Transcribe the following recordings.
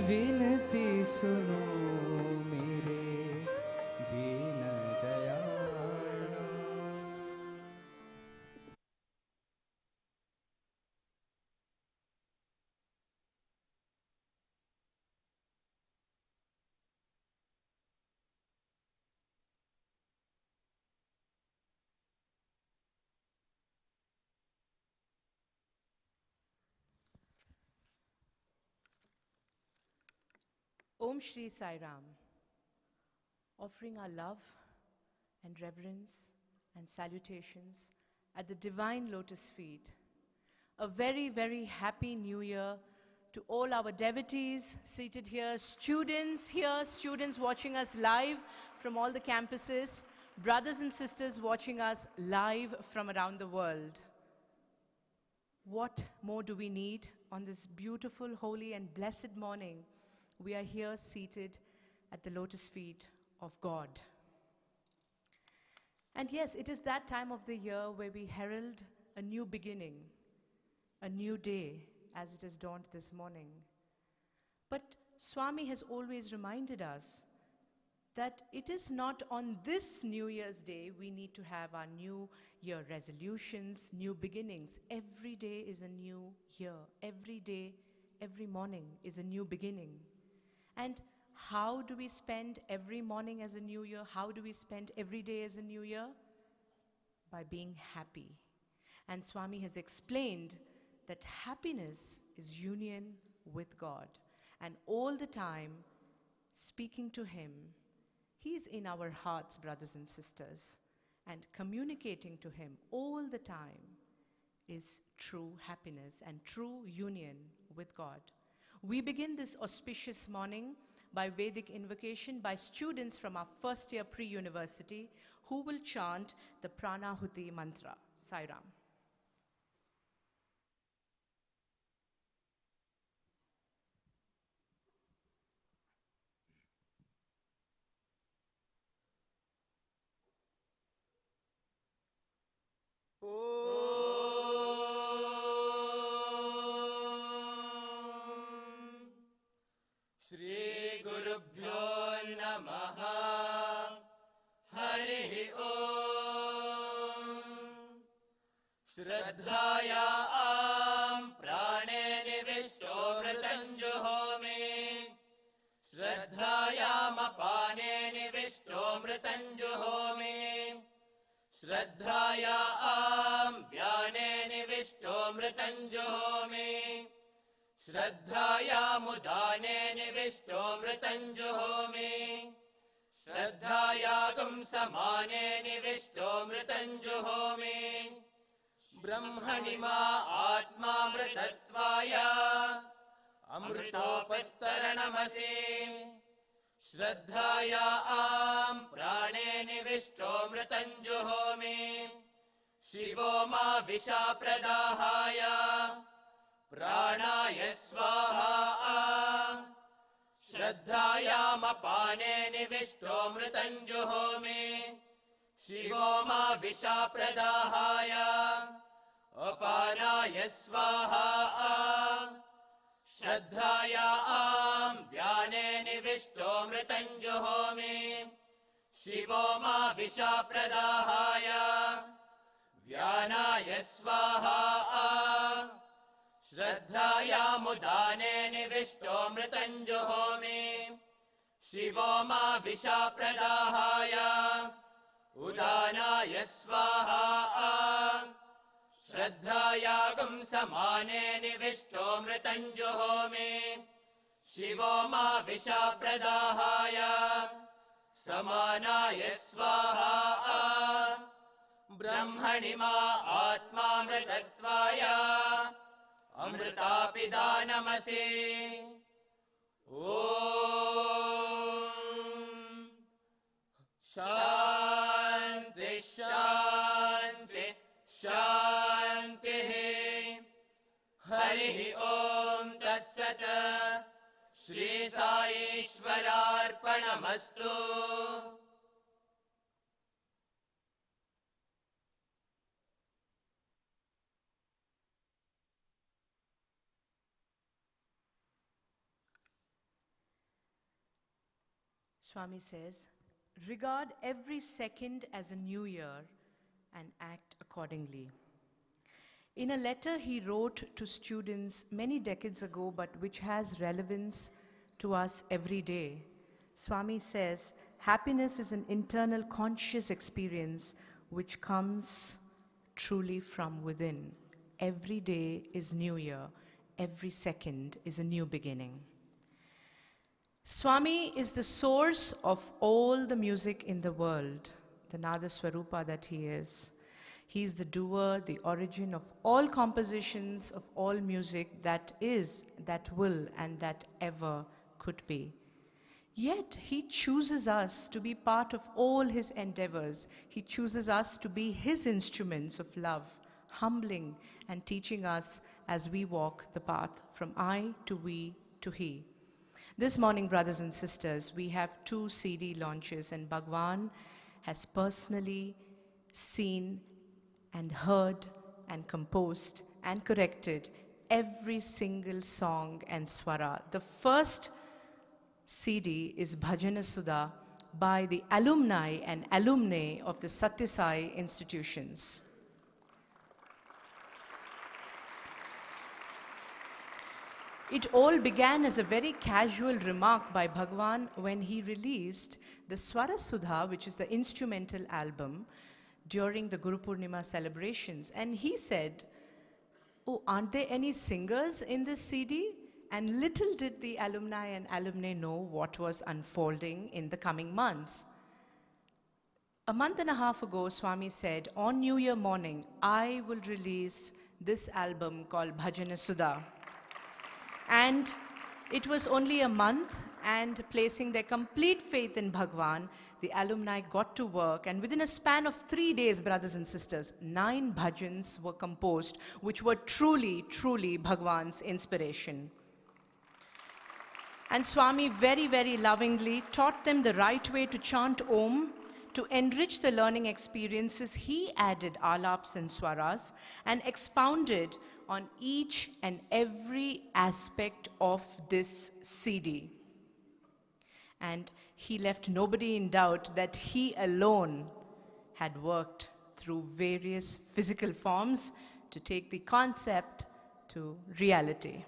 विनती सुनो मेरे Deen Dayal. Om Shri Sai Ram, offering our love and reverence and salutations at the divine lotus feet. A very, very happy new year to all our devotees seated here, students watching us live from all the campuses, brothers and sisters watching us live from around the world. What more do we need on this beautiful, holy and blessed morning? We are here seated at the lotus feet of God. And yes, it is that time of the year where we herald a new beginning, a new day as it has dawned this morning. But Swami has always reminded us that it is not on this New Year's Day we need to have our New Year resolutions, new beginnings. Every day is a new year. Every day, every morning is a new beginning. And how do we spend every morning as a new year? How do we spend every day as a new year? By being happy. And Swami has explained that happiness is union with God. And all the time, speaking to Him, He is in our hearts, brothers and sisters. And communicating to Him all the time is true happiness and true union with God. We begin this auspicious morning by Vedic invocation by students from our first year pre-university who will chant the Pranahuti mantra. Sai Ram. Shri Gurubhyo Namaha Harihi Om Shraddhaya Am Prane Nivishto Mritanjuhomi Shraddhaya Mapane Nivishto Mritanjuhomi Shraddhaya Am Vyane Nivishto Mritanjuhomi Shraddhaya Mudane Nivishto Mritanjuhomi Shraddhaya Gum Samane Nivishto Mritanjuhomi Brahmani Ma Atma Mritatvaya Amritopastaranamasi Shraddhaya Am Prane Nivishto Mritanjuhomi Shivo Ma Visha Pradahaya Pranaya Swaha Shraddhaya Mapane Nivishto Mritanjuhomi Shivo Ma Visha Pradahaya Apanaya Swaha Shraddhaya Am Vyane Nivishto Mritanjuhomi Shivo Ma Visha Pradahaya Vyanaya Swaha Shraddhaya Mudane Nivishto Mritanjuhomi Shivo Ma Visha Pradahaya Udanaya Swaha Shraddhaya Gum Samane Nivishto Mritanjuhomi Shivo Ma Visha Pradahaya Samanaya Swaha Brahmani Ma Atma Mritatvaya Amritapidanamasi Om Shanti Shanti Shanti Harihi Om Tat Sat Shri Sai Ishwararpanamastu. Swami says, regard every second as a new year and act accordingly. In a letter he wrote to students many decades ago, but which has relevance to us every day, Swami says, happiness is an internal conscious experience which comes truly from within. Every day is New Year. Every second is a new beginning. Swami is the source of all the music in the world, the Nada Swarupa that he is. He is the doer, the origin of all compositions, of all music that is, that will, and that ever could be. Yet he chooses us to be part of all his endeavors. He chooses us to be his instruments of love, humbling and teaching us as we walk the path from I to we to he. This morning, brothers and sisters, we have 2 CD launches, and Bhagwan has personally seen and heard and composed and corrected every single song and swara. The first CD is Bhajana Sudha by the alumni and alumnae of the Sathya Sai institutions. It all began as a very casual remark by Bhagwan when he released the Swara Sudha, which is the instrumental album, during the Guru Purnima celebrations. And he said, oh, aren't there any singers in this CD? And little did the alumni and alumnae know what was unfolding in the coming months. A month and a half ago, Swami said, on New Year morning, I will release this album called Bhajana Sudha. And it was only a month, and placing their complete faith in Bhagwan, the alumni got to work, and within a span of 3 days, brothers and sisters, 9 bhajans were composed, which were truly, truly Bhagwan's inspiration. And Swami very, very lovingly taught them the right way to chant Om. To enrich the learning experiences, he added alaps and swaras and expounded on each and every aspect of this CD. And he left nobody in doubt that he alone had worked through various physical forms to take the concept to reality.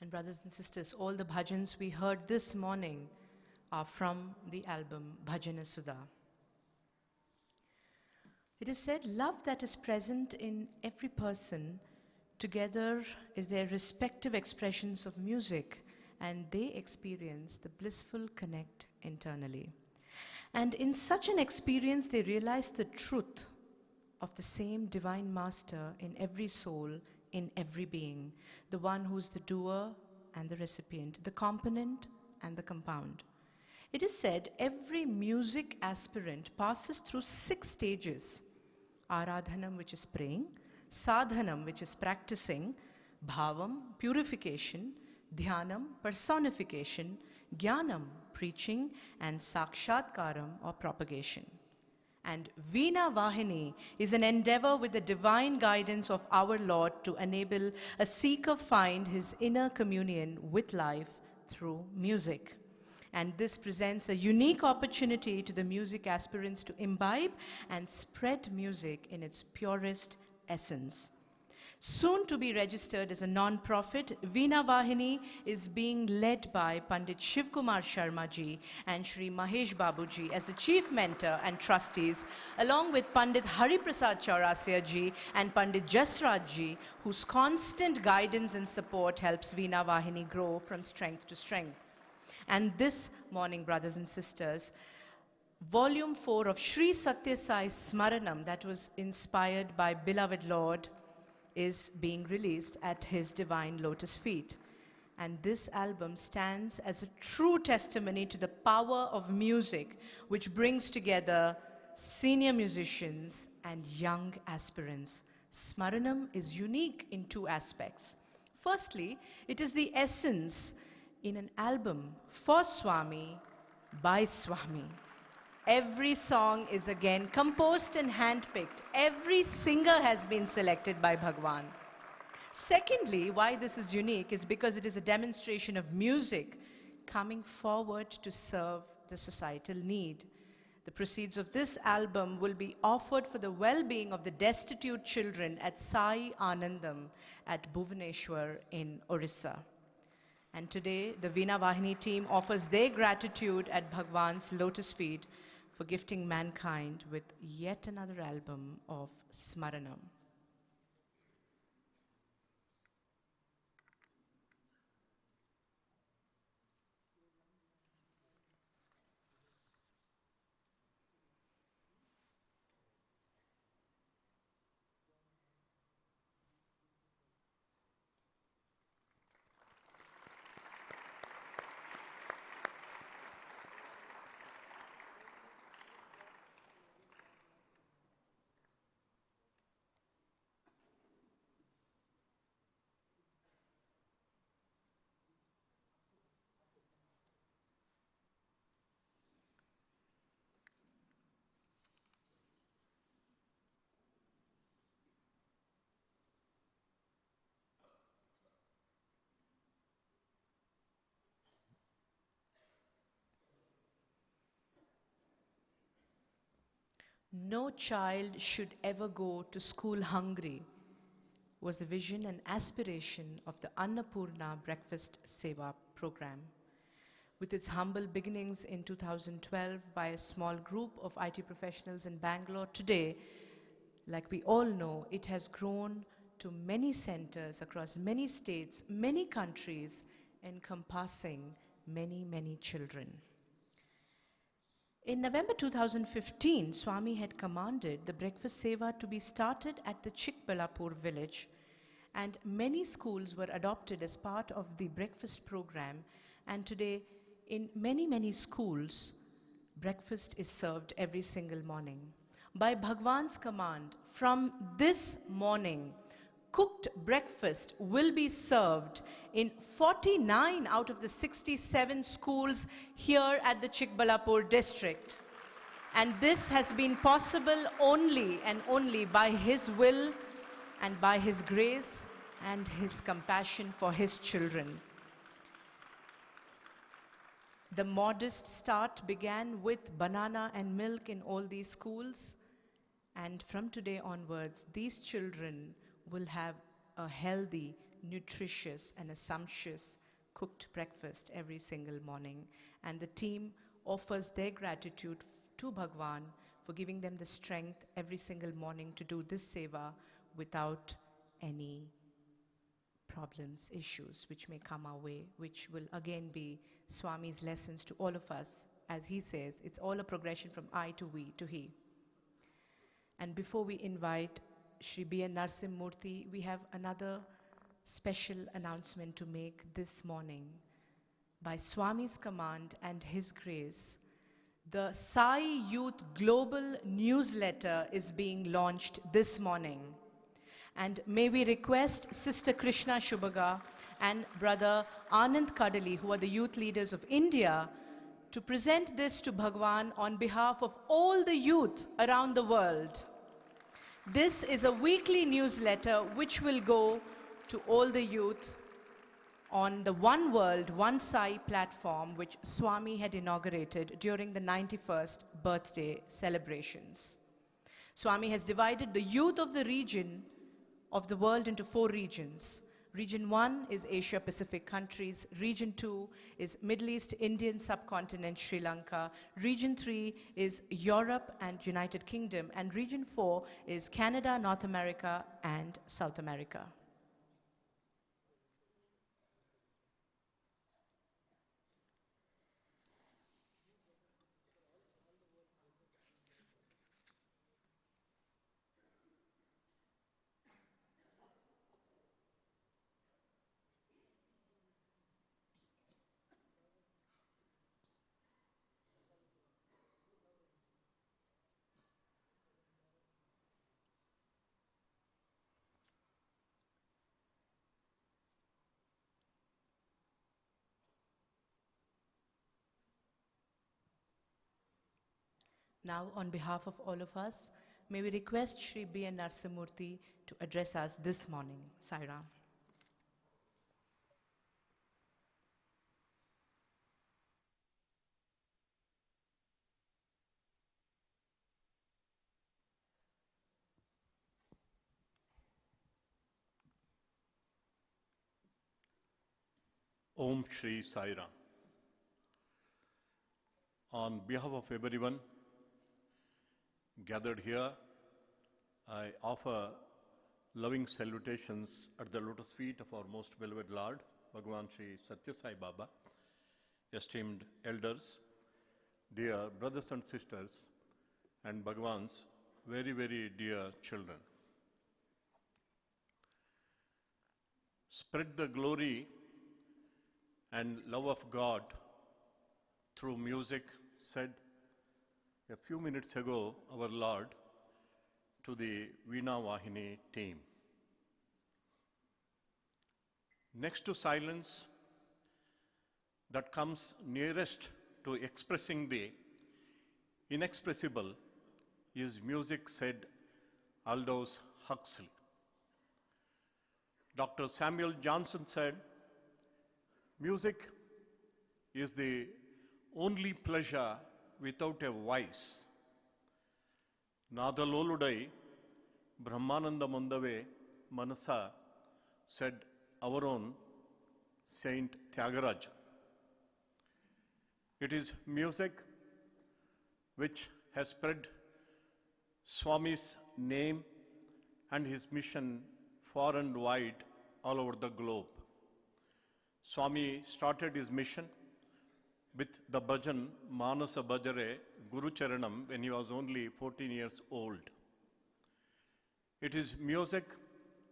And brothers and sisters, all the bhajans we heard this morning are from the album Bhajana Sudha. It is said, love that is present in every person together is their respective expressions of music, and they experience the blissful connect internally. And in such an experience, they realize the truth of the same divine master in every soul, in every being, the one who is the doer and the recipient, the component and the compound. It is said every music aspirant passes through 6 stages: Aradhanam, which is praying; Sadhanam, which is practicing; Bhavam, purification; Dhyanam, personification; Jnanam, preaching; and Sakshatkaram, or propagation. And Veena Vahini is an endeavor with the divine guidance of our Lord to enable a seeker find his inner communion with life through music. And this presents a unique opportunity to the music aspirants to imbibe and spread music in its purest essence. Soon to be registered as a non-profit, Veena Vahini is being led by Pandit Shivkumar Sharma ji and Shri Mahesh Babu ji as the chief mentor and trustees, along with Pandit Hari Prasad Chaurasia ji and Pandit Jasraj ji, whose constant guidance and support helps Veena Vahini grow from strength to strength. And this morning, brothers and sisters, Volume 4 of Shri Sathya Sai Smaranam, that was inspired by beloved Lord, is being released at his divine lotus feet. And this album stands as a true testimony to the power of music, which brings together senior musicians and young aspirants. Smaranam is unique in 2 aspects. Firstly, it is the essence in an album for Swami, by Swami. Every song is again composed and handpicked. Every singer has been selected by Bhagwan. Secondly, why this is unique is because it is a demonstration of music coming forward to serve the societal need. The proceeds of this album will be offered for the well-being of the destitute children at Sai Anandam at Bhuvaneshwar in Orissa. And today, the Veena Vahini team offers their gratitude at Bhagwan's lotus feet for gifting mankind with yet another album of Smaranam. No child should ever go to school hungry was the vision and aspiration of the Annapurna Breakfast Seva program. With its humble beginnings in 2012 by a small group of IT professionals in Bangalore, today, like we all know, it has grown to many centers across many states, many countries, encompassing many, many children. In November 2015, Swami had commanded the breakfast seva to be started at the Chikbalapur village, and many schools were adopted as part of the breakfast program, and today in many, many schools, breakfast is served every single morning. By Bhagwan's command, from this morning, cooked breakfast will be served in 49 out of the 67 schools here at the Chikbalapur district. And this has been possible only and only by his will and by his grace and his compassion for his children. The modest start began with banana and milk in all these schools, and from today onwards, these children will have a healthy, nutritious, and a sumptuous cooked breakfast every single morning. And the team offers their gratitude to Bhagwan for giving them the strength every single morning to do this seva without any problems, issues which may come our way, which will again be Swami's lessons to all of us. As he says, it's all a progression from I to we to he. And before we invite Shri B. N. Murti, we have another special announcement to make this morning. By Swami's command and his grace, the Sai Youth Global Newsletter is being launched this morning. And may we request Sister Krishna Shubhaga and Brother Anand Kadali, who are the youth leaders of India, to present this to Bhagwan on behalf of all the youth around the world. This is a weekly newsletter which will go to all the youth on the One World, One Sai platform which Swami had inaugurated during the 91st birthday celebrations. Swami has divided the youth of the region of the world into 4 regions. Region 1 is Asia Pacific countries. Region 2 is Middle East, Indian subcontinent, Sri Lanka. Region 3 is Europe and United Kingdom. And Region 4 is Canada, North America, and South America. Now, on behalf of all of us, may we request Shri B. N. Murti to address us this morning. Sai Ram. Om Shri Sai Ram. On behalf of everyone gathered here, I offer loving salutations at the lotus feet of our most beloved Lord, Bhagavan Shri Sathya Sai Baba, esteemed elders, dear brothers and sisters, and Bhagavan's very, very dear children. Spread the glory and love of God through music, said a few minutes ago our Lord to the Veena Vahini team. Next to silence that comes nearest to expressing the inexpressible is music, said Aldous Huxley. Dr. Samuel Johnson said, music is the only pleasure without a voice. Nadaloludai Brahmananda Mandave Manasa, said our own Saint Tyagaraja. It is music which has spread Swami's name and his mission far and wide all over the globe. Swami started his mission with the bhajan Manasa Bhajare Guru Charanam when he was only 14 years old. It is music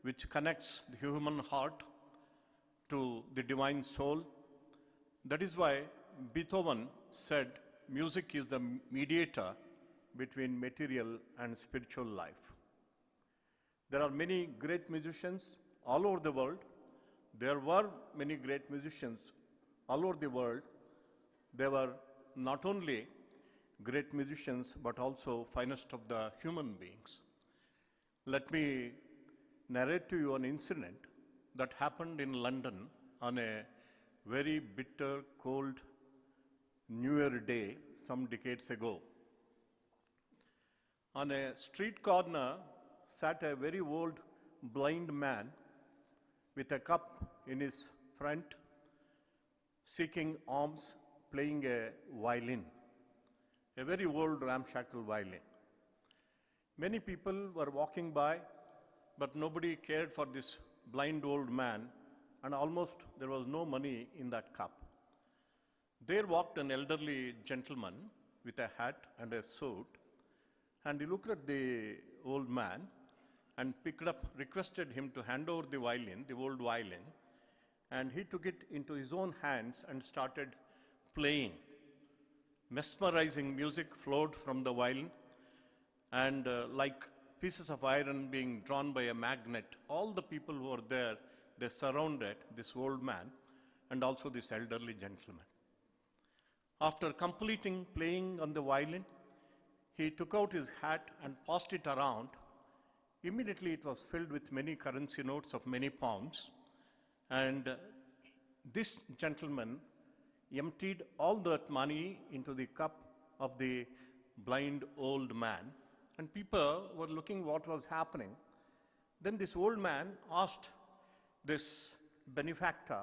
which connects the human heart to the divine soul. That is why Beethoven said music is the mediator between material and spiritual life. There are many great musicians all over the world. There were many great musicians all over the world. They were not only great musicians, but also finest of the human beings. Let me narrate to you an incident that happened in London on a very bitter, cold New Year day some decades ago. On a street corner sat a very old blind man with a cup in his front, seeking alms, playing a violin, a very old ramshackle violin. Many people were walking by, but nobody cared for this blind old man, and almost there was no money in that cup. There walked an elderly gentleman with a hat and a suit, and he looked at the old man and requested him to hand over the violin, the old violin, and he took it into his own hands and started playing. Mesmerizing music flowed from the violin, and like pieces of iron being drawn by a magnet, all the people who were there, they surrounded this old man and also this elderly gentleman. After completing playing on the violin, he took out his hat and passed it around. Immediately it was filled with many currency notes of many pounds, and this gentleman emptied all that money into the cup of the blind old man, and people were looking what was happening. Then this old man asked this benefactor,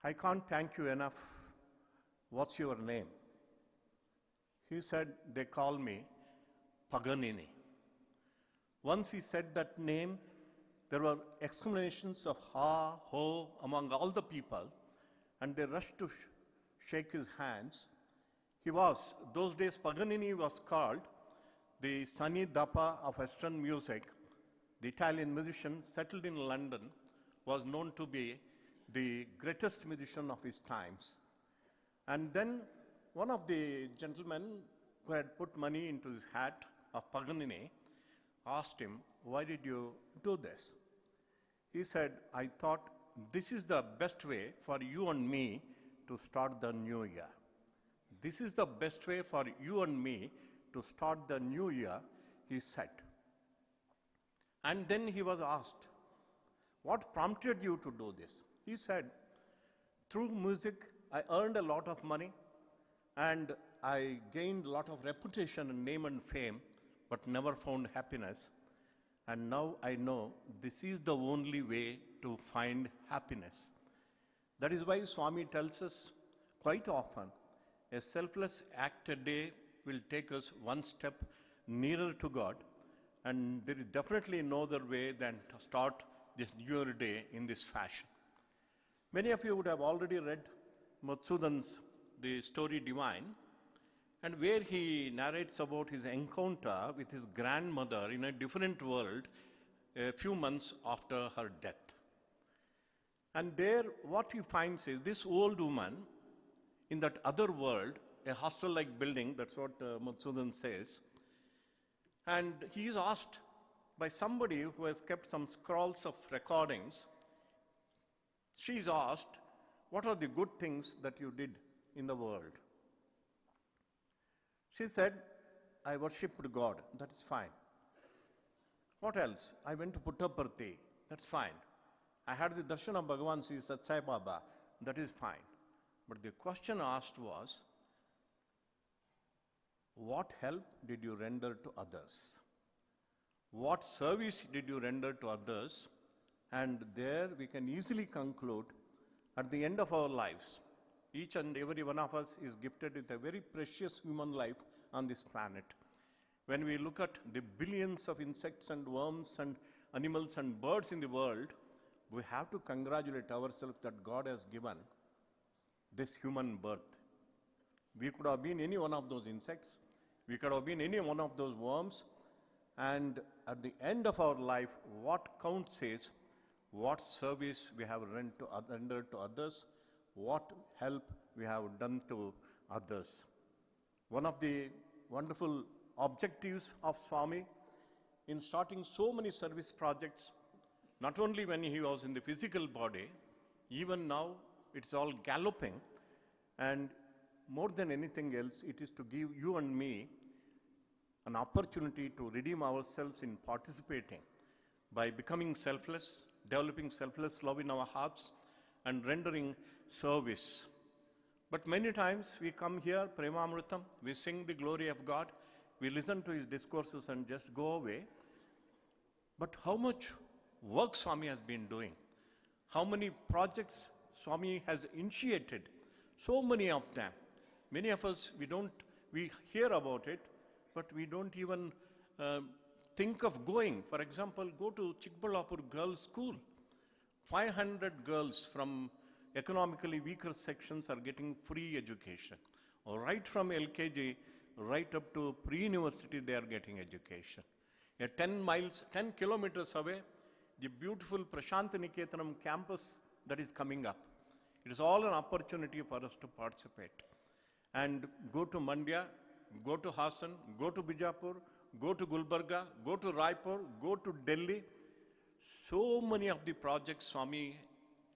"I can't thank you enough. What's your name?" He said, "They call me Paganini." Once he said that name, there were exclamations of ha, ho among all the people, and they rushed to shake his hands. Those days Paganini was called the Sunny Dappa of Western music. The Italian musician settled in London was known to be the greatest musician of his times. And then one of the gentlemen who had put money into his hat of Paganini asked him, "Why did you do this?" He said, "I thought this is the best way for you and me to start the new year. This is the best way for you and me to start the new year," he said. And then he was asked, "What prompted you to do this?" He said, "Through music, I earned a lot of money, and I gained a lot of reputation and name and fame, but never found happiness. And now I know this is the only way to find happiness." That is why Swami tells us quite often, a selfless act a day will take us one step nearer to God, and there is definitely no other way than to start this New Year day in this fashion. Many of you would have already read Madhusudan's The Story Divine, and where he narrates about his encounter with his grandmother in a different world a few months after her death. And there what he finds is this old woman in that other world, a hostel-like building, that's what Madhusudan says, and he is asked by somebody who has kept some scrolls of recordings. She is asked, "What are the good things that you did in the world?" She said, "I worshipped God." That is fine. "What else?" "I went to Puttaparthi." That's fine. "I had the darshan of Bhagavan Sri Sathya Baba." That is fine. But the question asked was, what help did you render to others? What service did you render to others? And there we can easily conclude, at the end of our lives, each and every one of us is gifted with a very precious human life on this planet. When we look at the billions of insects and worms and animals and birds in the world, we have to congratulate ourselves that God has given this human birth. We could have been any one of those insects. We could have been any one of those worms. And at the end of our life, what counts is what service we have rendered to others, what help we have done to others. One of the wonderful objectives of Swami in starting so many service projects, not only when he was in the physical body, even now it's all galloping, and more than anything else, it is to give you and me an opportunity to redeem ourselves in participating by becoming selfless, developing selfless love in our hearts, and rendering service. But many times we come here, Premamrutham, we sing the glory of God, we listen to his discourses and just go away. But how much work Swami has been doing? How many projects Swami has initiated? So many of them. Many of us, we hear about it, but we don't even think of going. For example, go to Chikbalapur Girls' School. 500 girls from economically weaker sections are getting free education. Right from LKG, right up to pre-university, they are getting education. 10 kilometers away, the beautiful Prashant Niketanam campus that is coming up. It is all an opportunity for us to participate. And go to Mandir, go to Hassan, go to Bijapur, go to Gulbarga, go to Raipur, go to Delhi. So many of the projects Swami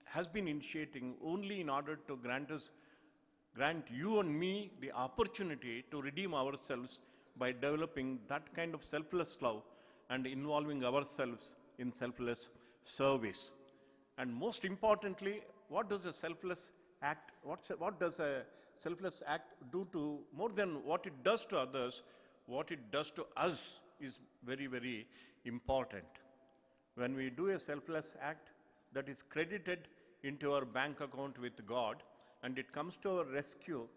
has been initiating only in order to grant you and me the opportunity to redeem ourselves by developing that kind of selfless love and involving ourselves in selfless service. And most importantly, what does a selfless act, what does a selfless act do to, more than what it does to others, what it does to us is very, very important. When we do a selfless act, that is credited into our bank account with God, and it comes to our rescue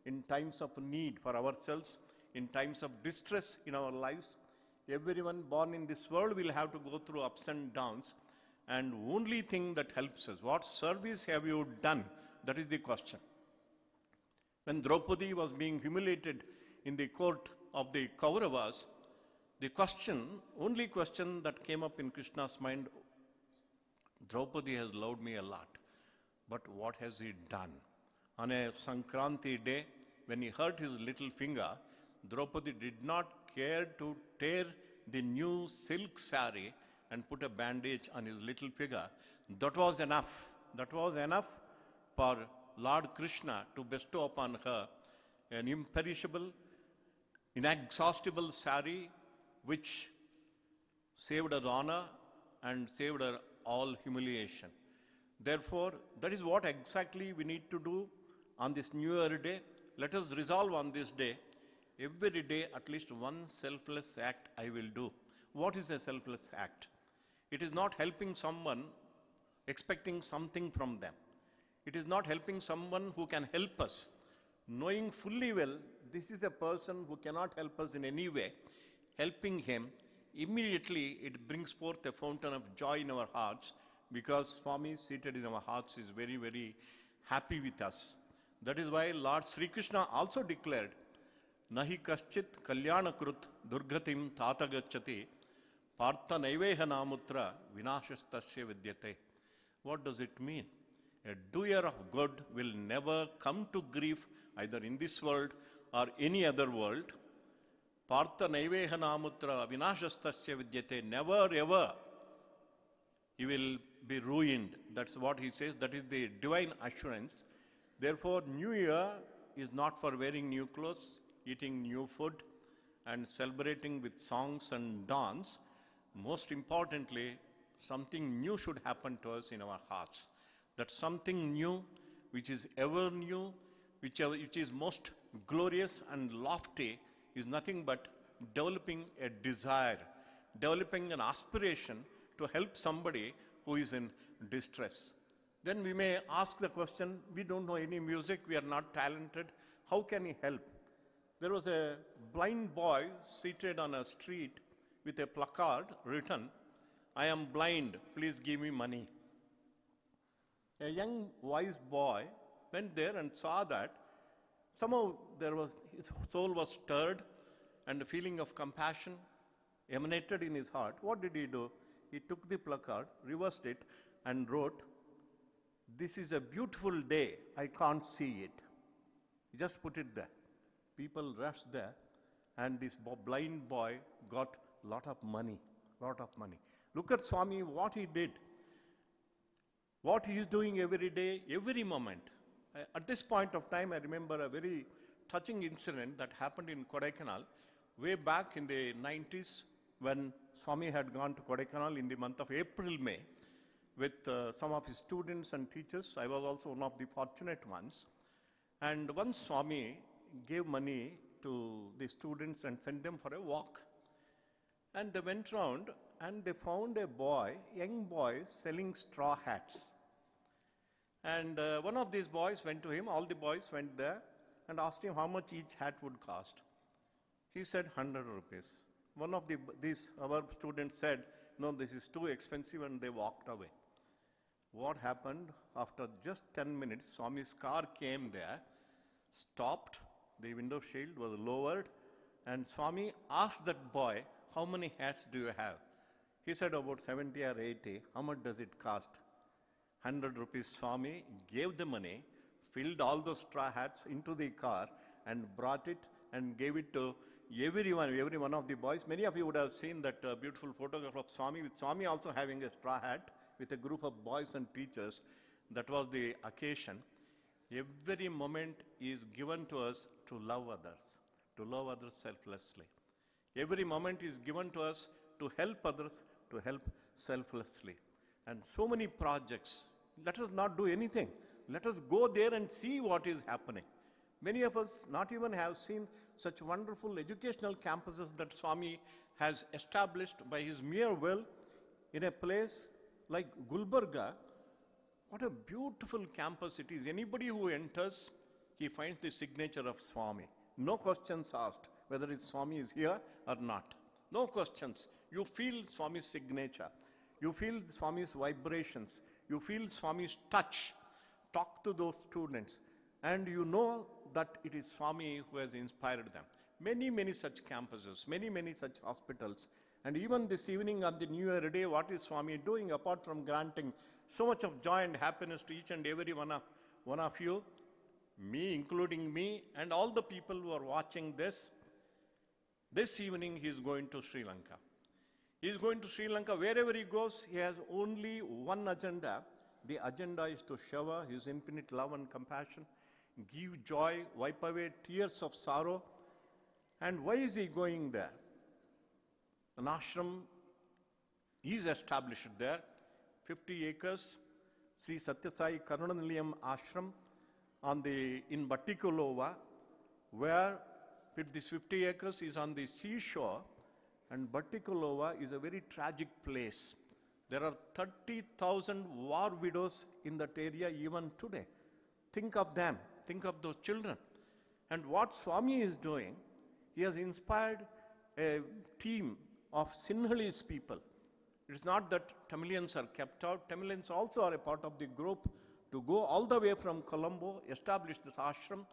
in times of need for ourselves, in times of distress in our lives. Everyone born in this world will have to go through ups and downs, and only thing that helps us, what service have you done? That is the question. When Draupadi was being humiliated in the court of the Kauravas, the question, only question that came up in Krishna's mind, Draupadi has loved me a lot, but what has he done? On a Sankranti day, when he hurt his little finger, Draupadi did not care to tear the new silk saree and put a bandage on his little finger. That was enough. That was enough for Lord Krishna to bestow upon her an imperishable, inexhaustible saree which saved her honor and saved her all humiliation. Therefore, that is what exactly we need to do on this New Year day. Let us resolve on this day, every day at least one selfless act I will do. What is a selfless act? It is not helping someone expecting something from them. It is not helping someone who can help us, knowing fully well this is a person who cannot help us in any way. Helping him, immediately it brings forth a fountain of joy in our hearts, because Swami seated in our hearts is very, very happy with us. That is why Lord Sri Krishna also declared, Nahi kaschit kalyana krut durgatim tatagachati partha naiveha namutra vinashastasya vidyate. What does it mean? A doer of good will never come to grief either in this world or any other world. Partha naiveha namutra vinashastasya vidyate. Never ever he will be ruined. That's what he says. That is the divine assurance. Therefore, New Year is not for wearing new clothes, eating new food, and celebrating with songs and dance. Most importantly, something new should happen to us in our hearts. That something new, which is ever new, which is most glorious and lofty, is nothing but developing a desire, developing an aspiration to help somebody who is in distress. Then we may ask the question, we don't know any music, we are not talented, how can he help? There was a blind boy seated on a street with a placard written, I am blind, please give me money. A young wise boy went there and saw that. Somehow his soul was stirred and a feeling of compassion emanated in his heart. What did he do? He took the placard, reversed it, and wrote, this is a beautiful day, I can't see it. He just put it there. People rushed there, and this blind boy got lot of money. Look at Swami, what he did. What he is doing every day, every moment. At this point of time, I remember a very touching incident that happened in Kodaikanal way back in the 90s, when Swami had gone to Kodaikanal in the month of April, May, with some of his students and teachers. I was also one of the fortunate ones. And once Swami gave money to the students and sent them for a walk. And they went round and they found a boy, young boy, selling straw hats. And one of these boys went to him, all the boys went there and asked him how much each hat would cost. He said 100 rupees. One of our students said, no, this is too expensive, and they walked away. What happened? After just 10 minutes, Swami's car came there, stopped, the window shield was lowered, and Swami asked that boy, how many hats do you have? He said about 70 or 80. How much does it cost? 100 rupees. Swami gave the money, filled all those straw hats into the car, and brought it and gave it to every one of the boys. Many of you would have seen that beautiful photograph of Swami, with Swami also having a straw hat with a group of boys and teachers. That was the occasion. Every moment is given to us to love others selflessly. Every moment is given to us to help others, to help selflessly. And so many projects. Let us not do anything. Let us go there and see what is happening. Many of us not even have seen such wonderful educational campuses that Swami has established by his mere will in a place like Gulbarga. What a beautiful campus it is. Anybody who enters, he finds the signature of Swami. No questions asked whether Swami is here or not. No questions. You feel Swami's signature. You feel Swami's vibrations. You feel Swami's touch. Talk to those students, and you know that it is Swami who has inspired them. Many, many such campuses, many, many such hospitals. And even this evening on the New Year Day, what is Swami doing apart from granting so much of joy and happiness to each and every one of you, me, including me, and all the people who are watching this? This evening he is going to Sri Lanka. He is going to Sri Lanka. Wherever he goes, he has only one agenda. The agenda is to shower his infinite love and compassion, give joy, wipe away tears of sorrow. And why is he going there? An ashram is established there, 50 acres, Sri Sathya Sai Karunanilayam Ashram in Battikulova, where this 50 acres is on the seashore, and Battikulova is a very tragic place. There are 30,000 war widows in that area even today. Think of them. Think of those children. And what Swami is doing, he has inspired a team of Sinhalese people. It is not that Tamilians are kept out. Tamilians also are a part of the group to go all the way from Colombo, establish this ashram.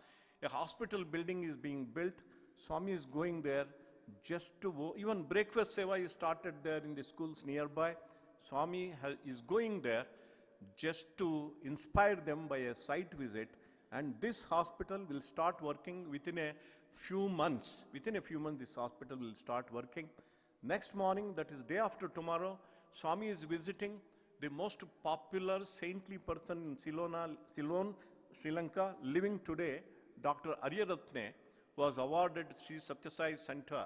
A hospital building is being built. Swami is going there just to, even breakfast seva is started there in the schools nearby. Swami is going there just to inspire them by a site visit, and this hospital will start working within a few months. Within a few months, this hospital will start working. Next morning, that is day after tomorrow, Swami is visiting the most popular saintly person in Ceylon, Sri Lanka, living today, Dr. Aryaratne, was awarded Sri Sathya Sai Center,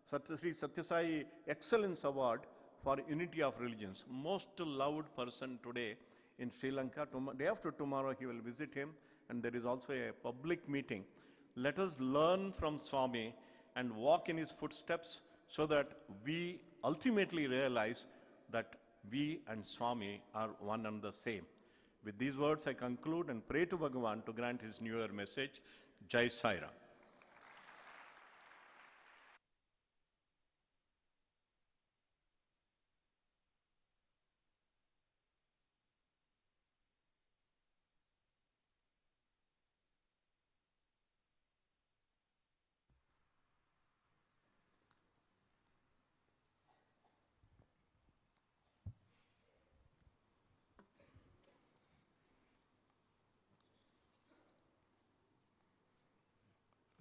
Sri Sathya Sai Excellence Award for Unity of Religions. Most loved person today in Sri Lanka. Day after tomorrow, he will visit him, and there is also a public meeting. Let us learn from Swami and walk in his footsteps so that we ultimately realize that we and Swami are one and the same. With these words, I conclude and pray to Bhagavan to grant his New Year message. Jai Sai Ram.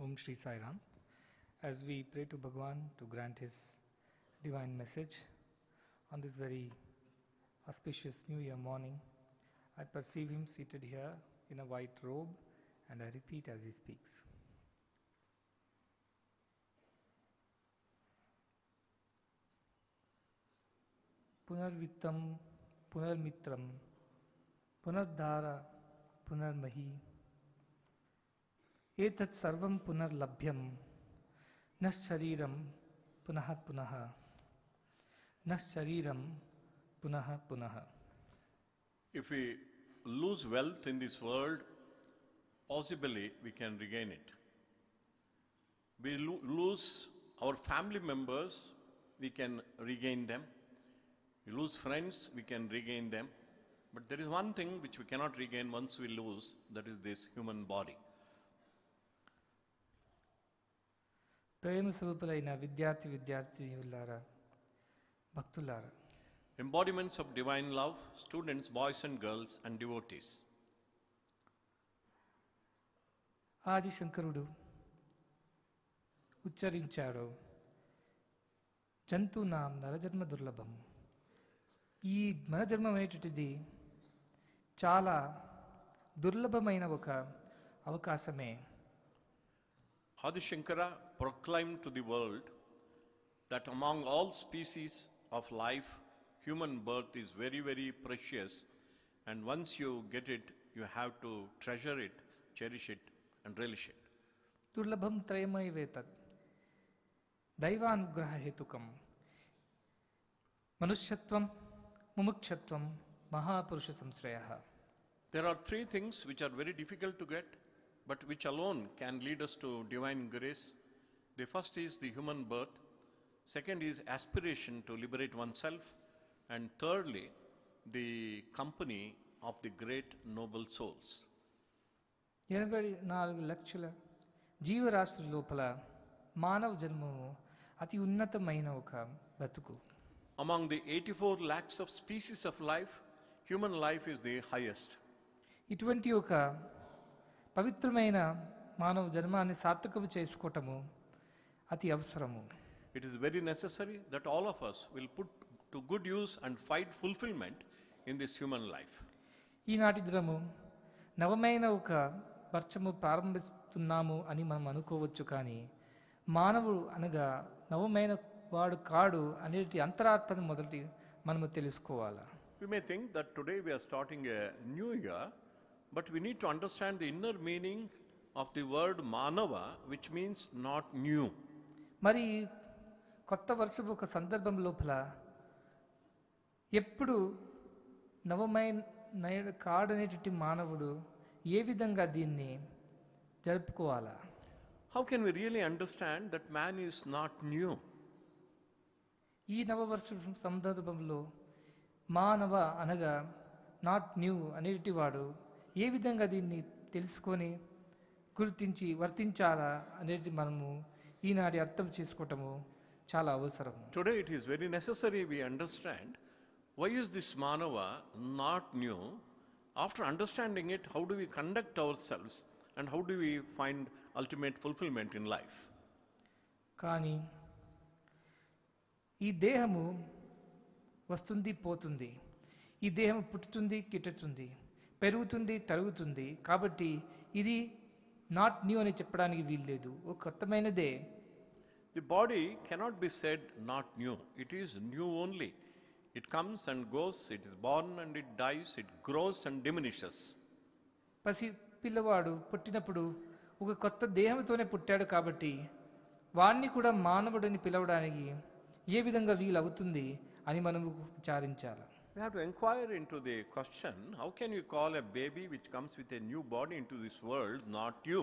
Om Shri Sai Ram. As we pray to Bhagavan to grant his divine message on this very auspicious New Year morning, I perceive him seated here in a white robe, and I repeat as he speaks. Punarvittam, Punarmitram, Punardhara, Punarmahi. Etat sarvam punarlabhyam, nas shariram punaha punaha, nas shariram punaha punaha. If we lose wealth in this world, possibly we can regain it. We lose our family members, we can regain them. We lose friends, we can regain them. But there is one thing which we cannot regain once we lose, that is this human body. ప్రేమ స్వరూపులైన విద్యార్థినియులారా, భక్తులారా, Embodiments of divine love, students, boys and girls and devotees. ఆది శంకరుడు ఉచ్చరించాడు, జంతునాం నరజన్మ దుర్లభం. ఈ నరజన్మం అనేటువంటిది చాలా దుర్లభమైన ఒక అవకాశమే. Adi Shankara proclaimed to the world that among all species of life, human birth is very, very precious, and once you get it, you have to treasure it, cherish it and relish it. దుర్లభం త్రయమైవేతత్ దైవానుగ్రహ హేతుకం మనుష్యత్వం ముముక్షత్వం మహాపురుష సంశ్రయః. There are three things which are very difficult to get, but which alone can lead us to divine grace. The first is the human birth, second is aspiration to liberate oneself, and thirdly, the company of the great noble souls. 84 లక్షల జీవరాశుల లోపల మానవ జన్మము అతి ఉన్నతమైన ఒక బ్రతుకు. Among the 84 lakhs of species of life, human life is the highest. ఇటువంటి ఒక పవిత్రమైన మానవ జన్మాన్ని సార్థకము చేసుకోవటము అతి అవసరము. It is very necessary that all of us will put to good use and find fulfillment in this human life. ఈనాటి దినము నవమైన ఒక వర్షము ప్రారంభిస్తున్నాము అని మనం అనుకోవచ్చు, కానీ మానవుడు అనగా నవమైన వాడు కాడు అనేటి అంతరార్థాన్ని మొదటి మనము తెలుసుకోవాలి. We may think that today we are starting a new year, but we need to understand the inner meaning of the word manava, which means not new. మరి కొత్త వర్షపు ఒక సందర్భం లోపల ఎప్పుడు నవమైన కాడనేటువంటి మానవుడు ఏ విధంగా దీన్ని జరుపుకోవాలా? How can we really understand that man is not new? ఈ నవవర్ష సందర్భంలో మానవ అనగా నాట్ న్యూ అనేటి వాడు ఏ విధంగా దీన్ని తెలుసుకొని గుర్తించి వర్తించాలా అనేది మనము ఈనాటి అర్థం చేసుకోవటము చాలా అవసరం. Today it is very necessary we understand why is this manava not new. After understanding it, how do we conduct ourselves and how do we find ultimate fulfillment in life? కానీ ఈ దేహము వస్తుంది పోతుంది, ఈ దేహం పుట్టుతుంది గిట్టుతుంది, పెరుగుతుంది తరుగుతుంది. కాబట్టి ఇది నాట్ న్యూ అని చెప్పడానికి వీల్లేదు, ఒక కొత్తమైనదే. The body cannot be said not new. It is new only. It comes and goes, it is born and it dies, it grows and diminishes. పసి పిల్లవాడు పుట్టినప్పుడు ఒక కొత్త దేహంతోనే పుట్టాడు, కాబట్టి వాణ్ణి కూడా మానవుడిని పిలవడానికి ఏ విధంగా వీలవుతుంది అని మనము విచారించాలి. We have to inquire into the question, how can you call a baby which comes with a new body into this world not you?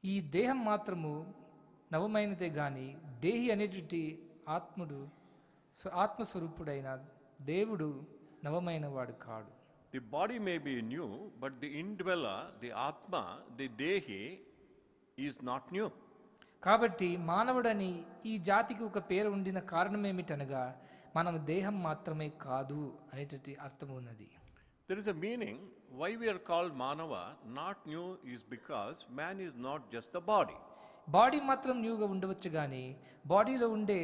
ఈ దేహం మాత్రము నవమైనదే కానీ దేహి అనేటువంటి ఆత్మస్వరూపుడైన దేవుడు నవమైన వాడు కాడు. The body may be new, but the indweller, the Atma, the Dehi is not new. కాబట్టి మానవుడని ఈ జాతికి ఒక పేరు ఉండిన కారణం ఏమిటనగా మనం దేహం మాత్రమే కాదు అనేటువంటి అర్థం ఉన్నది. There is a meaning why we are called Manava, not new, is because man is not just the body. Body మాత్రం న్యూగా ఉండవచ్చు, కానీ బాడీలో ఉండే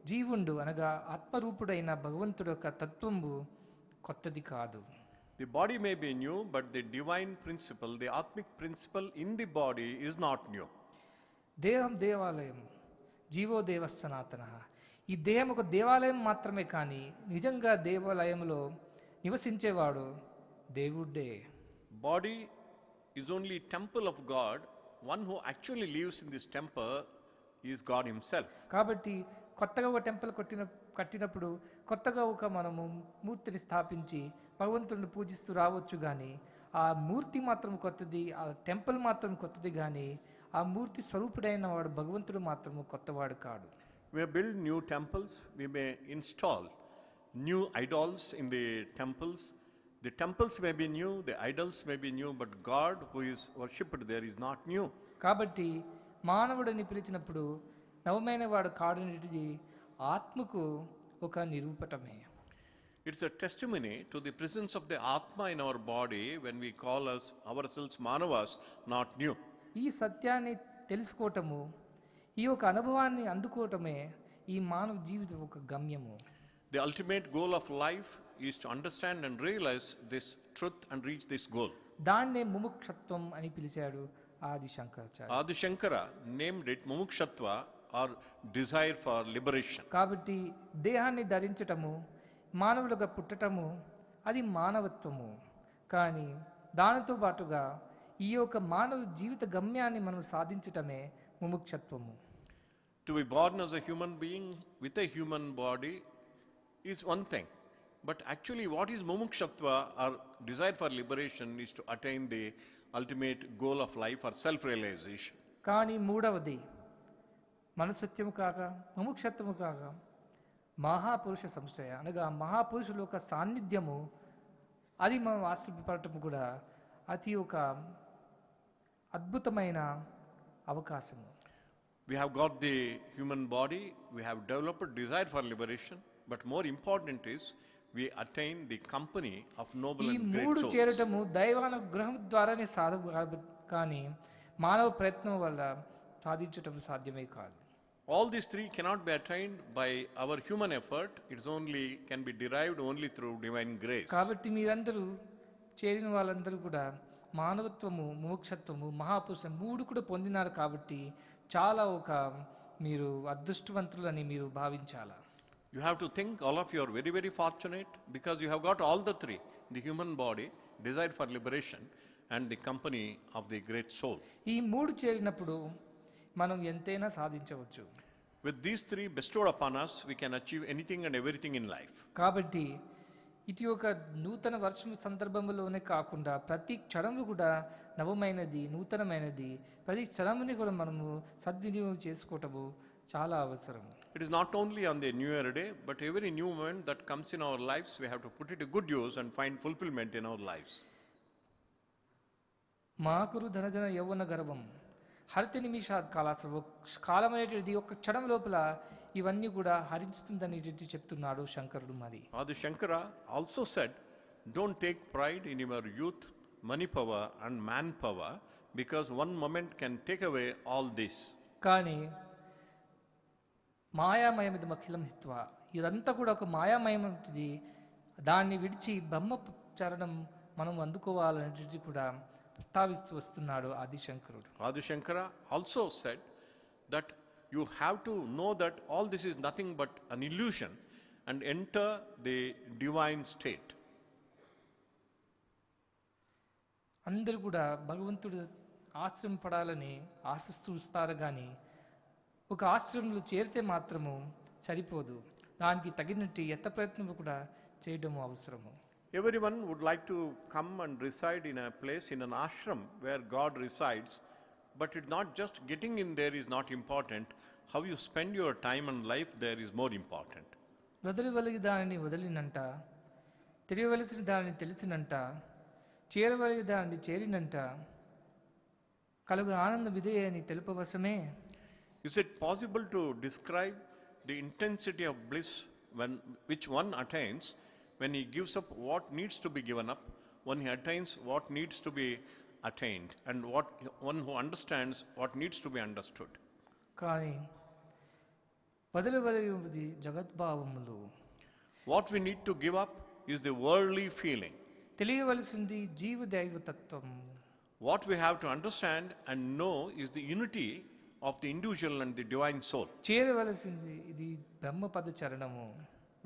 జీవుండు అనగా ఆత్మరూపుడైన భగవంతుడు యొక్క తత్వము కొత్తది కాదు. The body may be new, but the divine principle, the Atmic principle in the body is not new. దేహం దేవాలయం, జీవో దేవ సనాతన. ఈ దేహం ఒక దేవాలయం మాత్రమే, కానీ నిజంగా దేవాలయంలో నివసించేవాడు దేవుడే. Body is only temple of God. One who actually lives in this temple is God himself. కాబట్టి కొత్తగా ఒక టెంపుల్ కట్టినప్పుడు కొత్తగా ఒక మనము మూర్తిని స్థాపించి భగవంతుడిని పూజిస్తూ రావచ్చు, కానీ ఆ మూర్తి మాత్రం కొత్తది, ఆ టెంపుల్ మాత్రం కొత్తది, కానీ ఆ మూర్తి స్వరూపుడైన వాడు భగవంతుడు మాత్రము కొత్తవాడు కాడు. We may build new temples, we may install new idols in the temples. The temples may be new, the idols may be new, but God who is worshipped there is not new. కాబట్టి మానవుడిని పిలిచినప్పుడు నవమైన వాడు కాడనేటిది ఆత్మకు ఒక నిరూపటమే. It's a testimony to the presence of the Atma in our body when we call ourselves Manavas, not new. ఈ సత్యాన్ని తెలుసుకోవటము, ఈ యొక్క అనుభవాన్ని అందుకోవటమే ఈ మానవ జీవితం ఒక గమ్యము. The ultimate goal of life is to understand and realize this truth and reach this goal. దాన్నే ముముక్షత్వం అని పిలిచాడు ఆది Shankaracharya. Adi Shankara named it Mumukshatva or desire for liberation. కాబట్టి దేహాన్ని ధరించటము, మానవులుగా పుట్టటము అది మానవత్వము. కానీ దానితో పాటుగా ఈ యొక్క మానవ జీవిత గమ్యాన్ని మనం సాధించటమే ముముక్షత్వము. To be born as a human being with a human body is one thing. But actually what is Mumukshatva or desire for liberation is to attain the ultimate goal of life or self-realization. కానీ మూడవది మనసత్యము కాక ముముక్షత్వము కాక మహాపురుష సంశ్రయ అనగా మహాపురుషుల యొక్క సాన్నిధ్యము, అది మనం ఆశ్రయపడటం కూడా అతి ఒక అద్భుతమైన అవకాశము. We have got the human body, we have developed desire for liberation, but more important is we attain the company of noble ఈ and great మూడు souls. చేరటము దైవానుగ్రహం ద్వారానే సాధు, కానీ మానవ ప్రయత్నం వల్ల సాధించటం సాధ్యమే కాదు. All these three cannot be attained by our human effort. It's only can be derived only through divine grace. కాబట్టి మీరందరూ చేరిన వాళ్ళందరూ కూడా మానవత్వము, మోక్షత్వము, మహాపురుషం మూడు కూడా పొందినారు. కాబట్టి చాలా ఒక మీరు అదృష్టవంతులని మీరు భావించాలా. You have to think all of you are very, very fortunate because you have got all the three: the human body, desire for liberation, and the company of the great soul. ఈ మూడు చేరినప్పుడు మనం ఎంతైనా సాధించవచ్చు. With these three bestowed upon us, we can achieve anything and everything in life. కాబట్టి ఇటు ఒక నూతన వర్షం సందర్భంలోనే కాకుండా ప్రతి క్షణము కూడా నవమైనది, నూతనమైనది. ప్రతి క్షణముని కూడా మనము సద్వినియోగం చేసుకోవటము చాలా అవసరం. It is not only on the New Year day, but every new moment that comes in our lives, we have to put it to good use and find fulfillment in our lives. మాకురు ధనజన యౌవన గర్వం హరిత నిమిషాత్ కాలాసర్వ కాలం అనేటిది ఒక క్షణం లోపల ఇవన్నీ కూడా హరించుతుందనేది చెప్తున్నాడు శంకరుడు. మరి Adi Shankara also said, don't take pride in your youth, money power and man power, because one moment can take away all this. కానీ మాయామయమిది అఖిలం హిత్వ, ఇదంతా కూడా ఒక మాయామయమైనది. దాన్ని విడిచి బ్రహ్మ చరణం మనం అందుకోవాలనేది కూడా ప్రస్తావిస్తూ వస్తున్నాడు ఆదిశంకరుడు. Adi Shankara also said that you have to know that all this is nothing but an illusion and enter the divine state. అందరూ కూడా భగవంతుడు ఆశ్రయం పడాలని ఆశిస్తూ వస్తారు, కానీ ఒక ఆశ్రమంలో చేరితే మాత్రము సరిపోదు. దానికి తగినట్టు యత్న ప్రయత్నం కూడా చేయడం అవసరము. Everyone would like to come and reside in a place, in an ashram where God resides, but it's not just getting in there is not important. How you spend your time and life there is more important. వదలవలగి దానిని వదిలినంట, తెలియవలసిన దానిని తెలిసినంట, చేరవలగి దానిని చేరినంట, కలుగు ఆనంద విధే అని తెలుపవశమే. Is it possible to describe the intensity of bliss which one attains when he gives up what needs to be given up, when he attains what needs to be attained, and one who understands what needs to be understood? కానీ వదలవలది జగద్భావములు. What we need to give up is the worldly feeling. తెలియవలసింది జీవదైవతత్వం. What we have to understand and know is the unity of the individual and the divine soul. చేరవలసింది ఇది బ్రహ్మపద చరణము.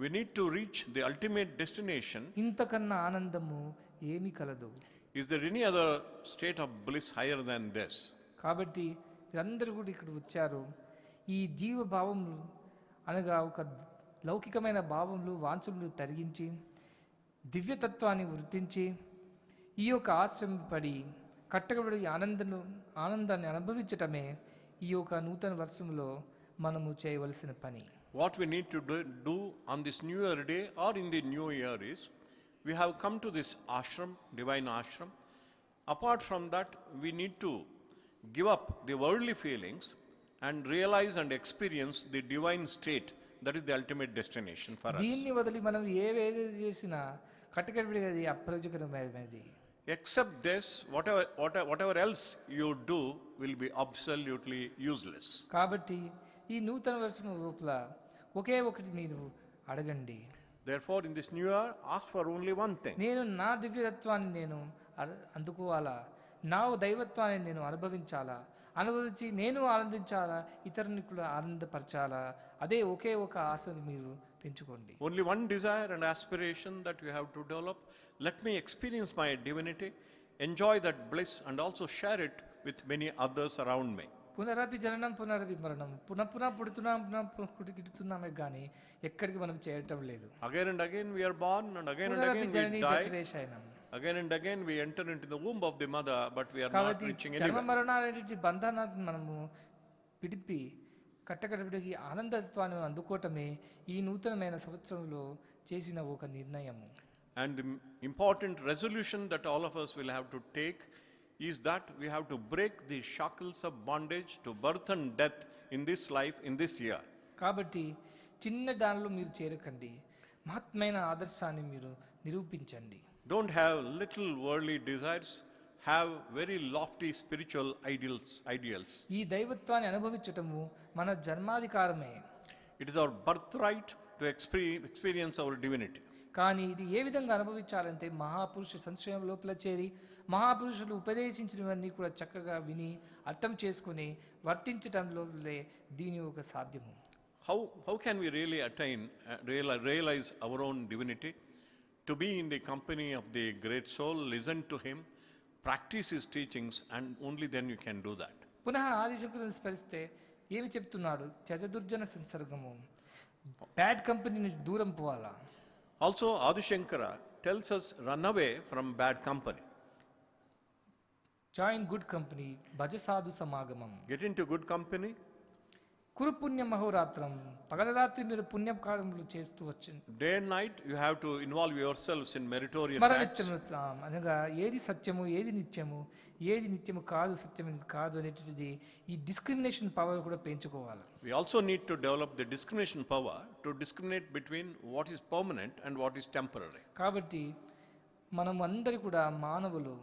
We need to reach the ultimate destination. ఇంతకన్నా ఆనందము ఏమి కలదు. Is there any other state of bliss higher than this? కాబట్టి అందరూ కూడా ఇక్కడ వచ్చారు. ఈ జీవ భావములు అనగా ఒక లౌకికమైన భావములు, వాంఛలు తరిగించి దివ్యతత్వాన్ని వృత్తించి ఈ యొక్క ఆశ్రమపడి కట్టబడి ఆనందాన్ని అనుభవించటమే ఈ యొక్క నూతన వర్షంలో మనము చేయవలసిన పని. What we need to do on this New Year day or in the New Year is, we have come to this ashram, divine ashram. Apart from that, we need to give up the worldly feelings and realize and experience the divine state. That is the ultimate destination for us. దీన్ని వదిలి మనం ఏవేది చేసినా కట్టకడబడి అది అప్రయోజకరమైనది. Except this, whatever else you do will be absolutely useless. కాబట్టి ఈ నూతన వర్షం లోపల ఒకే ఒకటి మీరు అడగండి. Therefore, in this new year, ask for only one thing. నేను నా దివ్యత్వాన్ని నేను అందుకోవాలా, నా దైవత్వాన్ని నేను అనుభవించి నేను ఆనందించాలా, ఇతరుని కూడా ఆనందపరచాలా. అదే ఒకే ఒక ఆశను మీరు పెంచుకోండి. Only one desire and aspiration that you have to develop. Let me experience my divinity, enjoy that bliss and also share it with many others around me. పునరపి జననం పునరపి మరణం, పునః పుడుతున్నామే కానీ ఎక్కడికి మనం చేయటం లేదు. Again and again we are born and again and again we die. Again and again we enter into the womb of the mother, but we are not reaching anywhere. జన్మ మరణాలనేటి బంధనాన్ని మనము విడిపి కట్టకడబడికి ఆనందత్వాన్ని అందుకోవటమే ఈ నూతనమైన సంవత్సరంలో చేసిన ఒక నిర్ణయము. And the important resolution that all of us will have to take is that we have to break the shackles of bondage to birth and death in this life, in this year. కాబట్టి చిన్న దానిలో మీరు చేరకండి, మహత్మైన ఆదర్శాన్ని మీరు నిరూపించండి. Don't have little worldly desires, have very lofty spiritual ideals. ఈ దైవత్వాన్ని అనుభవించటము మన జన్మాధికారమే. It is our birthright to experience our divinity. కానీ ఇది ఏ విధంగా అనుభవించాలంటే మహాపురుష సంశ్రయం లోపల చేరి మహాపురుషులు ఉపదేశించినవన్నీ కూడా చక్కగా విని అర్థం చేసుకుని వర్తించటంలో దీని ఒక సాధ్యము. How can we really attain, realize our own divinity? To be in the company of the great soul, listen to him, practice his teachings, and only then you can do that. పునః ఆదిశంకరుని స్మరిస్తే ఏమి చెప్తున్నాడు? చతుర్జన సంసర్గము, bad company నుంచి దూరం పోవాలా. Also, Adi Shankara tells us, run away from bad company. Join good company, భజ సాధు సమాగమం. Get into good company. కురు పుణ్యం అహోరాత్రం, పగలరాత్రి మీరు పుణ్యకార్యములు చేస్తూ వచ్చింది. Day and night you have to involve yourselves in meritorious acts. అనగా ఏది సత్యము, ఏది నిత్యము కాదు, సత్యం కాదు అనేటువంటిది ఈ డిస్క్రిమినేషన్ పవర్ కూడా పెంచుకోవాలి. We also need to develop the discrimination power to discriminate between what is permanent and what is temporary. కాబట్టి మనం అందరి కూడా మానవులు.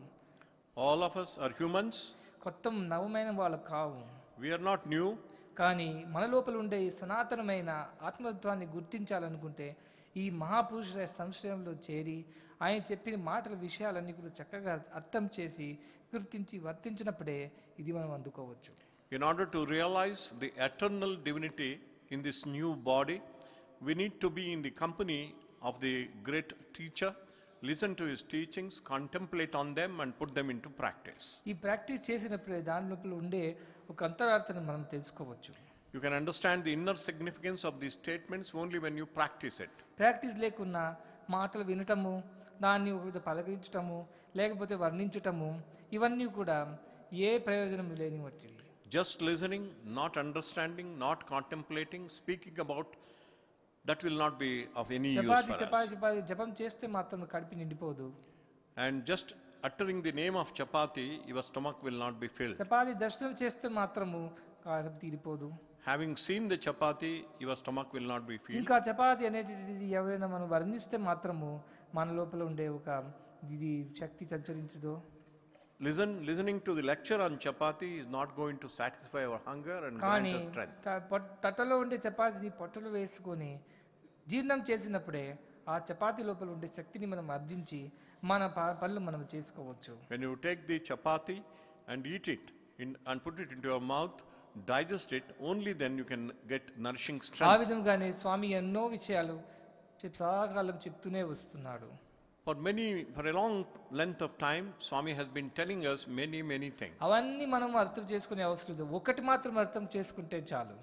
All of us are humans. కొత్త నవమైన వాళ్ళు కావు. We are not new. కానీ మన లోపల ఉండే ఈ సనాతనమైన ఆత్మతత్వాన్ని గుర్తించాలనుకుంటే ఈ మహాపురుషుల సంశయంలో చేరి ఆయన చెప్పిన మాటల విషయాలన్నీ కూడా చక్కగా అర్థం చేసి గుర్తించి వర్తించినప్పుడే ఇది మనం అందుకోవచ్చు. In order to realize the eternal divinity in this new body, we need to be in the company of the great teacher, listen to his teachings, contemplate on them and put them into practice. ఈ practice చేసినప్పుడే దాని లోపల ఉండే ఒక అంతరార్థాన్ని మనం తెలుసుకోవచ్చు. You can understand the inner significance of these statements only when you practice it. Practice లేకున్నా మాటలు వినటము, దాన్ని ఒక విధంగా పలకరించటము, లేకపోతే వర్ణించటము, ఇవన్నీ కూడా ఏ ప్రయోజనం లేని వాటివి. Just listening, not understanding, not contemplating, speaking about, that will not be of any use for us. జపం చేస్తే మాత్రం కడుపు నిండిపోదు. And just uttering the name of chapati, your stomach will not be filled. Chapati దర్శనం చేస్తే మాత్రము తీరిపోదు. Having seen the chapati, your stomach will not be filled. ఇంకా చపాతి అనేటిది ఎవరైనా మనం వర్ణిస్తే మాత్రము మన లోపల ఉండే ఒక ఇది శక్తి సంచరించదు. Listening to the lecture on chapati is not going to satisfy our hunger and grant us strength. తట్టలో ఉండే చపాతిని పొట్టలో వేసుకొని జీర్ణం చేసినప్పుడే ఆ చపాతి లోపల ఉండే శక్తిని మనం అర్జించి మన పనులు మనం చేసుకోవచ్చు. When you take the chapati and eat it and put it into your mouth, digest it, only then you can get nourishing ఆ strength. విధంగానే స్వామి ఎన్నో విషయాలు సదాకాలం చెప్తూనే వస్తున్నాడు. For a long length of time, Swami has been telling us many things. అవన్నీ మనం అర్థం చేసుకునే అవసరం లేదు, ఒకటి మాత్రం అర్థం చేసుకుంటే చాలు.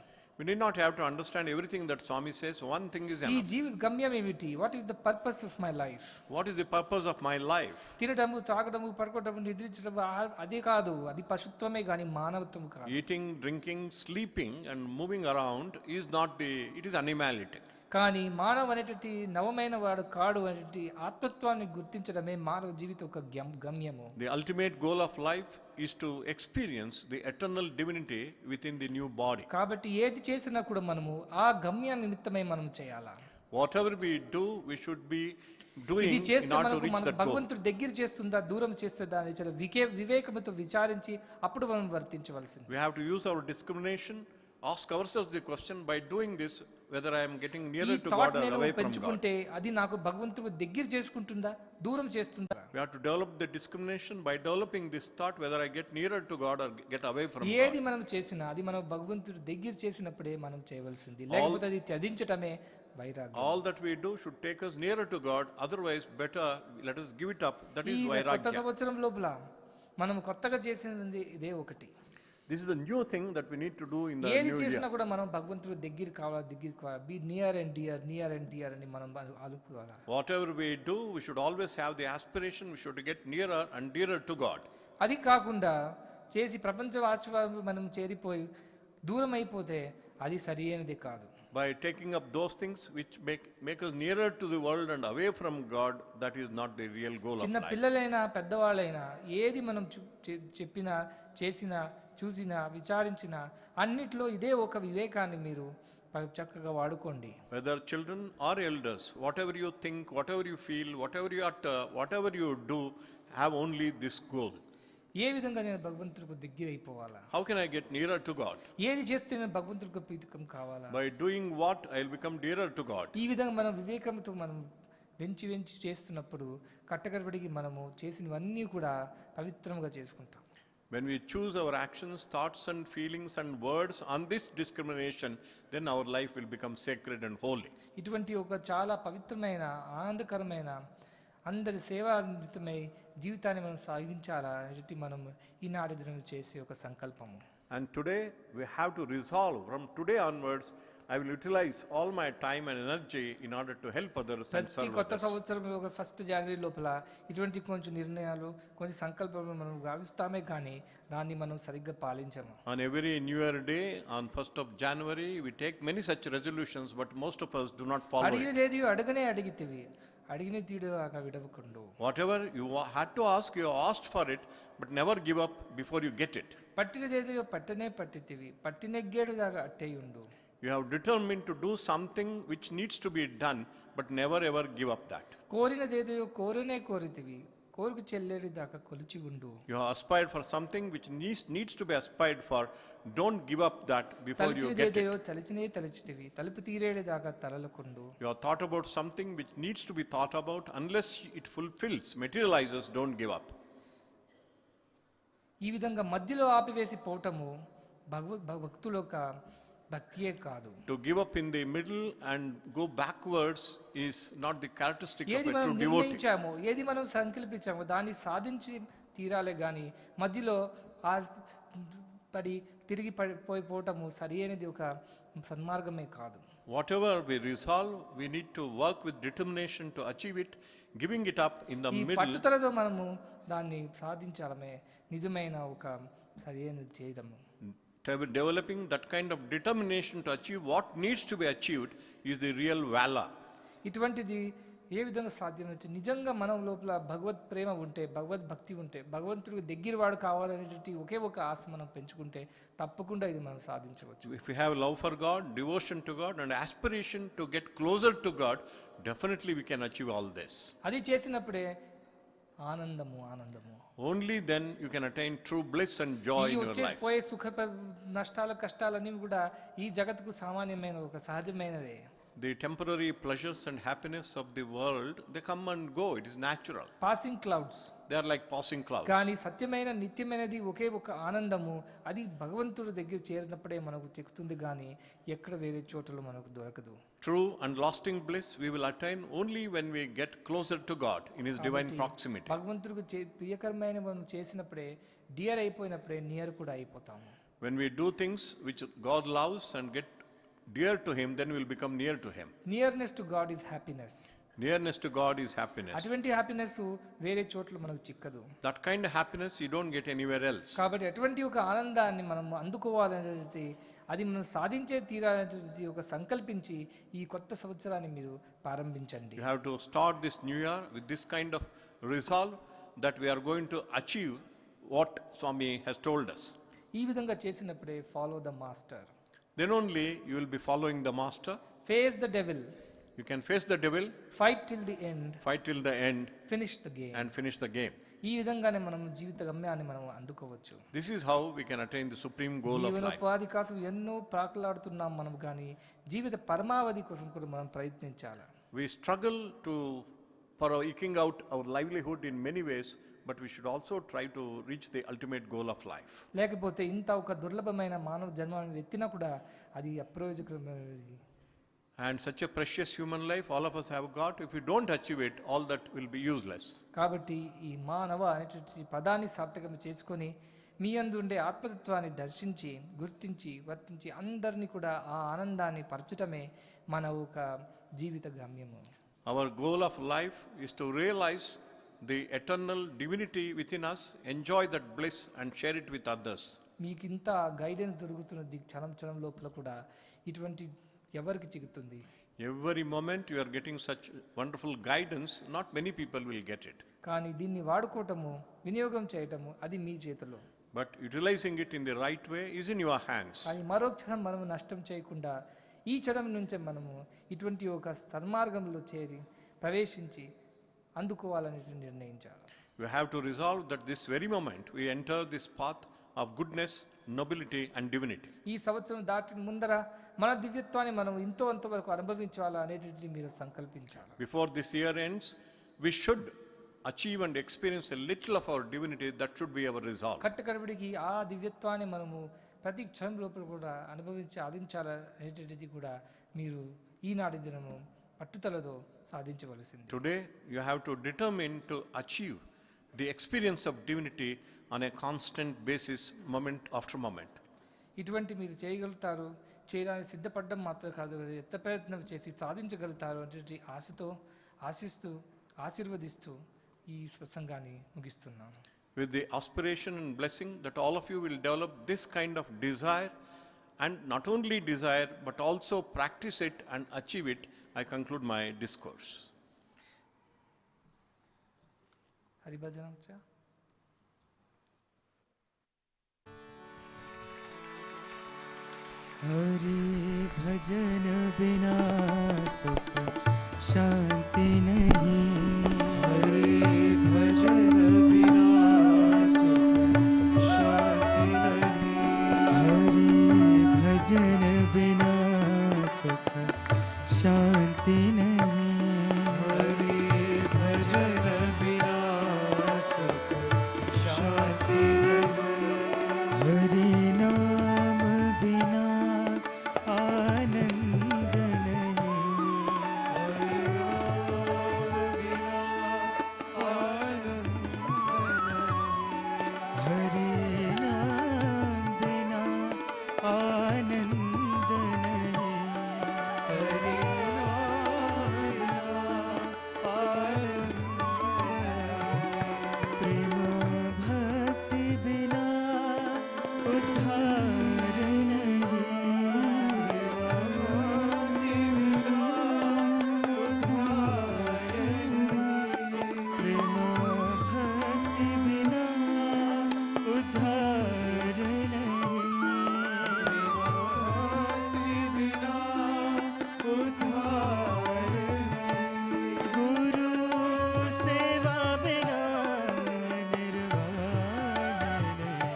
We need not have to understand everything that Swami says. One thing is ఈ enough. జీవిత గమ్యం ఏమిటి? What is the purpose of my life? What is the purpose of my life? తినడము, తాగడము, పడుకోవడము, నిద్రించడం అదే కాదు. అది పశుత్వమే కానీ మానవత్వం కాదు. Eating, drinking, sleeping and moving around is not it is animality. కానీ మానవ అనేటువంటి నవమైన వాడు కాడు అనేటువంటి ఆత్మత్వాన్ని గుర్తించడమే మానవ జీవిత ఒక గమ్యము. The ultimate goal of life is to experience the eternal divinity within the new body. కాబట్టి ఏది చేసినా కూడా మనము ఆ గమ్య నిమిత్తమై మనం చేయాలా. Whatever we do, we should be doing ఇది in చేస్తే order to మనకు reach మన that goal. భగవంతుడు దగ్గర చేస్తుందా, దూరం చేస్తుందా అని చాలా వివేకముతో విచారించి అప్పుడు మనం వర్తించవలసింది. We have to use our discrimination, ask ourselves the question, by doing this, whether I am getting ఈ nearer to thought God or నేను away from God. పెంచుకుంటే అది నాకు భగవంతుడు దగ్గర చేసుకుంటుందా, దూరం చేస్తుందా? We have to develop the discrimination by developing this thought, whether I get nearer to God or get away from ఏది God. మనం చేసినా అది మనం భగవంతుడు దగ్గర చేసినప్పుడే మనం చేయవలసింది, లేకపోతే అది త్యజించటమే వైరాగ్యం. All that we do should take us nearer to God, otherwise better let us give it up. That ఈ is కొత్త vairagya. సంవత్సరం లోపల మనం కొత్తగా చేసినది ఇదే ఒకటి. This is a new thing that we need to do in the ఏది new చేసినా year. కూడా మనం భగవంతుడు దగ్గర కావాలి, బి నియర్ అండ్ డియర్ అని మనం అనుకోవాలి. Whatever we do, we should always have the aspiration, we should get nearer and dearer to God. అది కాకుండా చేసి ప్రపంచ ఆశీర్వాదం మనం చేరిపోయి దూరం అయిపోతే అది సరి అయినది కాదు. By taking up those things which make us nearer to the world and away from God, that is not the real goal of చిన్న life. పిల్లలైనా పెద్దవాళ్ళైనా ఏది మనం చెప్పినా, చేసినా, చూసినా, విచారించినా అన్నిట్లో ఇదే ఒక వివేకాన్ని మీరు చక్కగా వాడుకోండి. Whether children or elders, whatever you think, whatever you feel, whatever you utter, whatever you do, have only this goal. ఏ విధంగా నేను భగవంతుడికి దగ్గర అయిపోవాలా? How can I get nearer to God? ఏది చేస్తే నేను భగవంతుడికి ప్రీతికం కావాలా? By doing what I will become dearer to God. ఈ విధంగా మనం వివేకంతో మనం వెంచి చేస్తున్నప్పుడు కట్టకడబడికి మనము చేసినవన్నీ కూడా పవిత్రంగా చేసుకుంటాం. When we choose our actions, thoughts and feelings and words on this discrimination, then our life will become sacred and holy. ఇటువంటి ఒక చాలా పవిత్రమైన, ఆనందకరమైన, అందరి సేవా నిమిత్తమై జీవితాన్ని మనం సాగించాలా అనేది మనం ఈనాటి దినం చేసే ఒక సంకల్పము. And today we have to resolve, from today onwards I will utilize all my time and energy in order to help others and ప్రతి serve కొత్త others. సంవత్సరం ఒక 1 జనవరి లోపల ఇటువంటి కొంచెం నిర్ణయాలు, కొంచెం సంకల్పాలు మనం గావిస్తామే కానీ దాన్ని మనం సరిగ్గా పాలించము. On every New Year day, on 1st of January, we take many such resolutions, but most of us do not follow it. అడిగినది అడిగితివి, అడిగిన తీడుగాక విడవకుండు. Whatever you had to ask, you asked for it, but never give up before you get it. పట్టినదేదో పట్టితివి, పట్టినెగ్గేడు దాకా అట్టేయుండు. You have determined to do something which needs to be done, but never ever give up that. కోరినదేదో కోరితివి, కోరుకు చెల్లేడు దాకా కొలిచి ఉండు. You have aspired for something which needs to be aspired for. Don't give up that before you get it. తలచితివి, తలుపు తీరేడు దాకా తలలకుండు. You have thought about something which needs to be thought about. Unless it fulfills, materializes, don't give up. ఈ విధంగా మధ్యలో ఆపివేసి పోవటము భక్తులొక భక్తియే కాదు. To give up in the middle and go backwards is not the characteristic of ఏది a మనం true devotee. నిర్ణయించామో, ఏది మనం సంకల్పించామో దాన్ని సాధించి తీరాలే కానీ మధ్యలో పడి తిరిగి పోవటము సరి అయినది ఒక సన్మార్గమే కాదు. Whatever we resolve, we need to work with determination to achieve it. Giving it up in the ఈ middle, పట్టుదలతో మనము దాన్ని సాధించాలమే నిజమైన ఒక సరి అయినది చేయడము. developing that kind of determination to achieve what needs to be achieved is the real valor. ఇటువంటిది ఏ విధంగా సాధ్యమవుతుంది? నిజంగా మనం లోపల భగవత్ ప్రేమ ఉంటే, భగవద్ భక్తి ఉంటే, భగవంతుడికి దగ్గర వాడు కావాలనేటువంటి ఒకే ఒక ఆశ మనం పెంచుకుంటే తప్పకుండా ఇది మనం సాధించవచ్చు. If we have love for God, devotion to God and aspiration to get closer to God, definitely we can achieve all this. అది చేసినప్పుడే ఆనందము. Only then you can attain true bliss and joy in your life. పోయే సుఖ నష్టాలు, కష్టాలన్నీ కూడా ఈ జగత్తుకు సామాన్యమైన ఒక సహజమైనవే. The temporary pleasures and happiness of the world, they come and go. It is natural. Passing clouds. They are like passing clouds. కానీ సత్యమైన నిత్యమైనది ఒకే ఒక ఆనందము, అది భగవంతుడి దగ్గర చేరినప్పుడే మనకు చెక్కుతుంది కానీ ఎక్కడ వేరే చోటలో మనకు దొరకదు. True and lasting bliss we will attain only when we get closer to God in His divine proximity. భగవంతుడికి ప్రియకరమైన మనం చేసినప్పుడే, డియర్ అయిపోయినప్పుడే నియర్ కూడా అయిపోతాము. When we do things which God loves and get dear to Him, then we will become near to Him. Nearness to God is happiness. Nearness to God is happiness. అటువంటి happiness వేరే చోట్ల మనకు చిక్కదు. That kind of happiness you don't get anywhere else. కాబట్టి అటువంటి ఒక ఆనందాన్ని మనం అందుకోవాలనేది, అది మనం సాధించే తీరాలనేది ఒక సంకల్పించి ఈ కొత్త సంవత్సరాన్ని మీరు ప్రారంభించండి. You have to start this new year with this kind of resolve that we are going to achieve what Swami has told us. ఈ విధంగా చేసినప్పుడే follow the master. Then only you will be following the master. Face the devil. You can face the devil, fight till the end, fight till the end, finish the game. and finish the game. ఈ విధంగానే మనం జీవిత గమ్యాన్ని మనం అందుకోవచ్చు. This is how we can attain the supreme goal of life. జీవనోపాధి కోసం ఎన్నో ప్రాకులాడుతున్నాం మనం, కానీ జీవిత పరమావధి కోసం కూడా మనం ప్రయత్నించాలి. We struggle for eking out our livelihood in many ways, but we should also try to reach the ultimate goal of life. లేకపోతే ఇంత ఒక దుర్లభమైన మానవ జన్మని ఎత్తినా కూడా అది అప్రయోజకమైనది. And such a precious human life all of us have got. If we don't achieve it, all that will be useless. కాబట్టి ఈ మానవ అనేటువంటి పదాన్ని సార్థకం చేసుకొని మీ యందు ఉండే ఆత్మతత్వాన్ని దర్శించి గుర్తించి వర్తించి అందరినీ కూడా ఆ ఆనందాన్ని పరచటమే మన ఒక జీవిత గమ్యము. Our goal of life is to realize the eternal divinity within us, enjoy that bliss and share it with others. మీకు ఇంత గైడెన్స్ దొరుకుతున్నది క్షణం క్షణం లోపల కూడా, ఇటువంటి ఎవరికి చిక్కుతుంది? Every moment you are getting such wonderful guidance, not many people will get it. కానీ దీన్ని వాడుకోవటము, వినియోగం చేయటము అది మీ చేతిలో. But utilizing it in the right way is in your hands. కానీ మరో క్షణం మనము నష్టం చేయకుండా ఈ క్షణం నుంచే మనము ఇటువంటి ఒక సన్మార్గంలో చేరి ప్రవేశించి అందుకోవాలని నిర్ణయించాలి. You have to resolve that this very moment we enter this path of goodness, nobility and divinity. ఈ సంవత్సరం దాటిన ముందర మన దివ్యత్వాన్ని మనం ఇంతో అంతవరకు అనుభవించాలా అనేటువంటిది మీరు సంకల్పించాలి. Before this year ends, we should achieve and experience a little of our divinity. That should be our resolve. కట్టకడబడికి ఆ దివ్యత్వాన్ని మనము ప్రతి క్షణం లోపల కూడా అనుభవించి సాధించాలి అనేటువంటిది కూడా మీరు ఈనాటి దినము పట్టుదలతో సాధించవలసింది. Today you have to determine to achieve the experience of divinity on a constant basis, moment after moment. ఇటువంటి మీరు చేయగలుగుతారు, చేయడానికి సిద్ధపడడం మాత్రం కాదు, ఎంత ప్రయత్నం చేసి సాధించగలుగుతారు అంటే ఆశతో ఆశిస్తూ ఆశీర్వదిస్తూ ఈ సత్సంగాన్ని ముగిస్తున్నాను. With the aspiration and blessing that all of you will develop this kind of desire, and not only desire but also practice it and achieve it, I conclude my discourse. హరిభజనం చ. हरि भजन बिना सुख शांति नहीं, हरि भजन बिना सुख शांति नहीं, हरि भजन बिना सुख शांति नहीं, हरि भजन बिना सुख शांति नहीं, हरि नाम बिना आनंद नहीं, हरि नाम बिना आनंद नहीं, हरि नाम बिना आनंद नहीं, हरि नाम बिना आनंद नहीं, प्रेम भक्ति बिना उद्धार नहीं, प्रेम भक्ति बिना उद्धार नहीं, बिना उद्धार नहीं, गुरु सेवा बिना निर्वाण नहीं,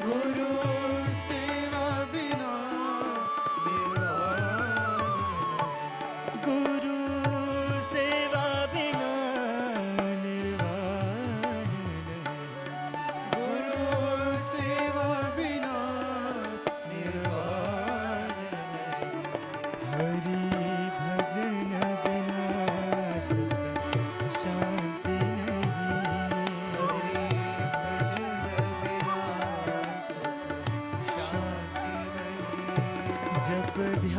गुरु सेवा बिना निर्वाण नहीं, गुरु सेवा बिना निर्वाण नहीं, गुरु सेवा बिना निर्वाण नहीं, हरि भजन बिना सुख शांति नहीं, हरि भजन बिना सुख शांति नहीं, जप ध्यान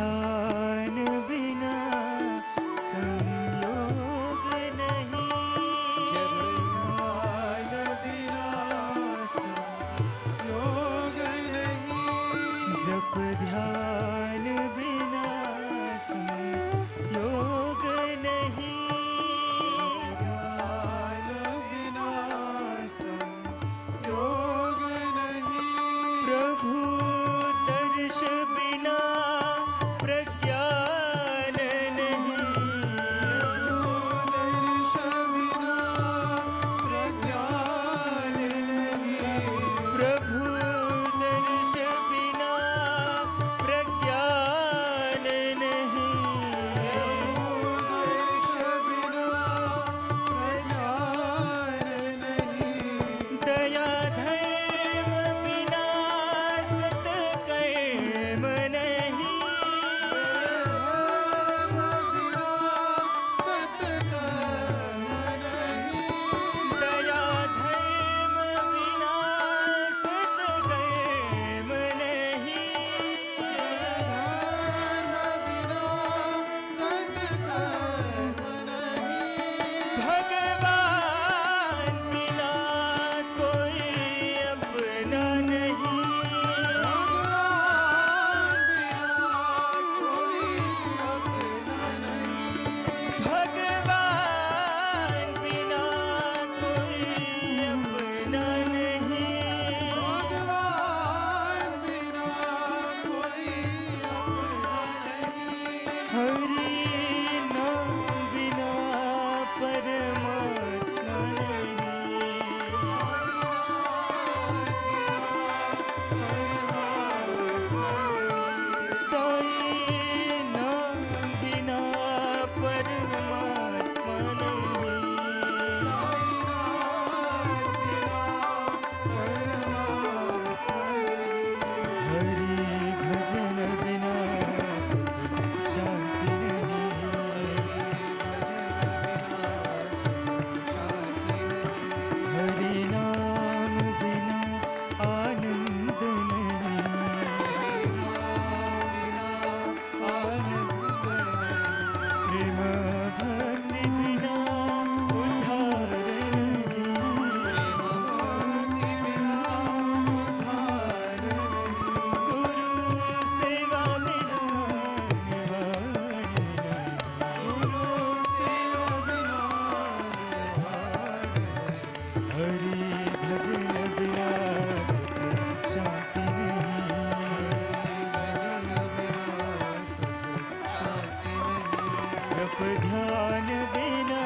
जप ध्यान बिना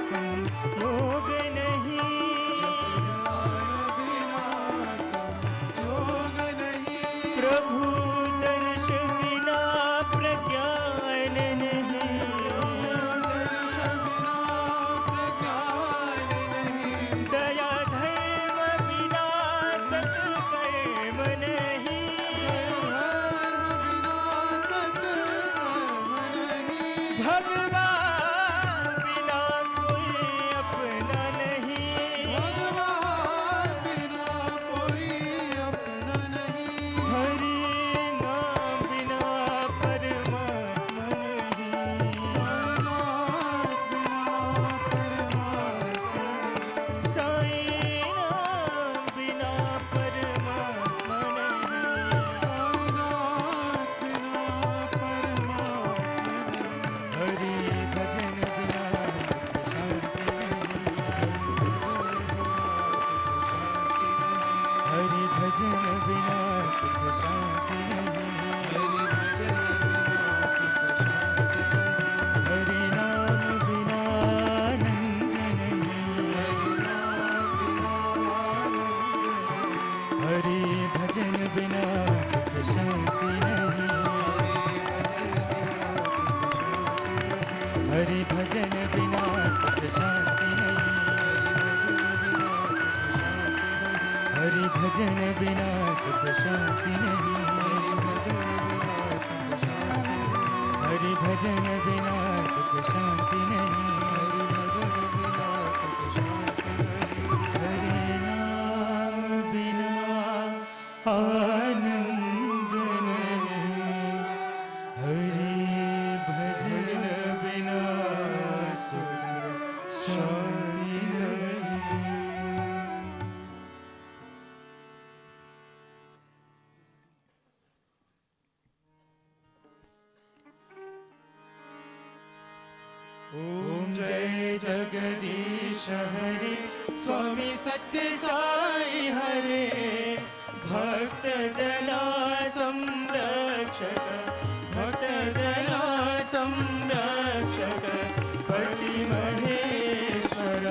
संयोग नहीं, प्रभु दर्श बिना प्रज्ञान नहीं, दया धर्म बिना सत्कर्म नहीं, भगवान बिना कोई अपना नहीं, हरि नाम बिना परमात्मा नहीं, साईं नाम बिना परमात्मा नहीं, हरि भजन बिना सुख शांति नहीं, हरि भजन बिना सुख शांति नहीं, हरि नाम बिना आनंद नहीं, हरि भजन बिना सुख शांति नहीं, हरि भजन बिना सुख शांति नहीं, हरि भजन बिना सुख शांति नहीं, हरि भजन बिना सुख शांति नहीं, हरि नाम बिना आनंद नहीं, हरि भजन बिना सुख शांति नहीं। ओम जय जगदीश हरे, स्वामी सत्य साई हरे, भक्त जना संरक्षक, भक्त जना संरक्षक, पति महेश्वर।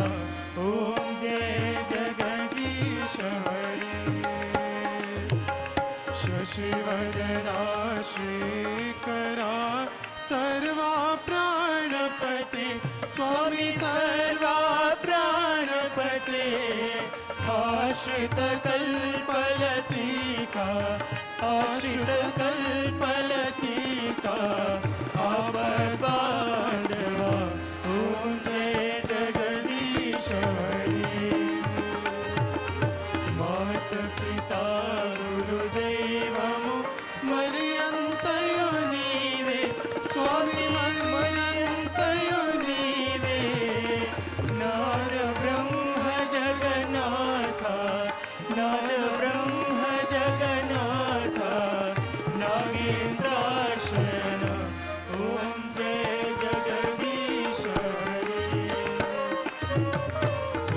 ओम जय जगदीश हरे, शशिवदना श्रीकरा, सर्वा प्राणपते, स्वामी सर्वा प्राणपते, आश्रित कल्पलतिका, आश्रित कल्पलतिका, आपद्बान्धवा। ओम जय जगदीश हरे, मात पिता गुरुदैवमु मर्यन्तयो नीवे, स्वामी मर्यन्तयो नीवे, नाद ब्रह्म जगन्नाथ, नाद ब्रह्म जगन्नाथ, नागेन्द्राशरण। ओम जय जगदीश हरे,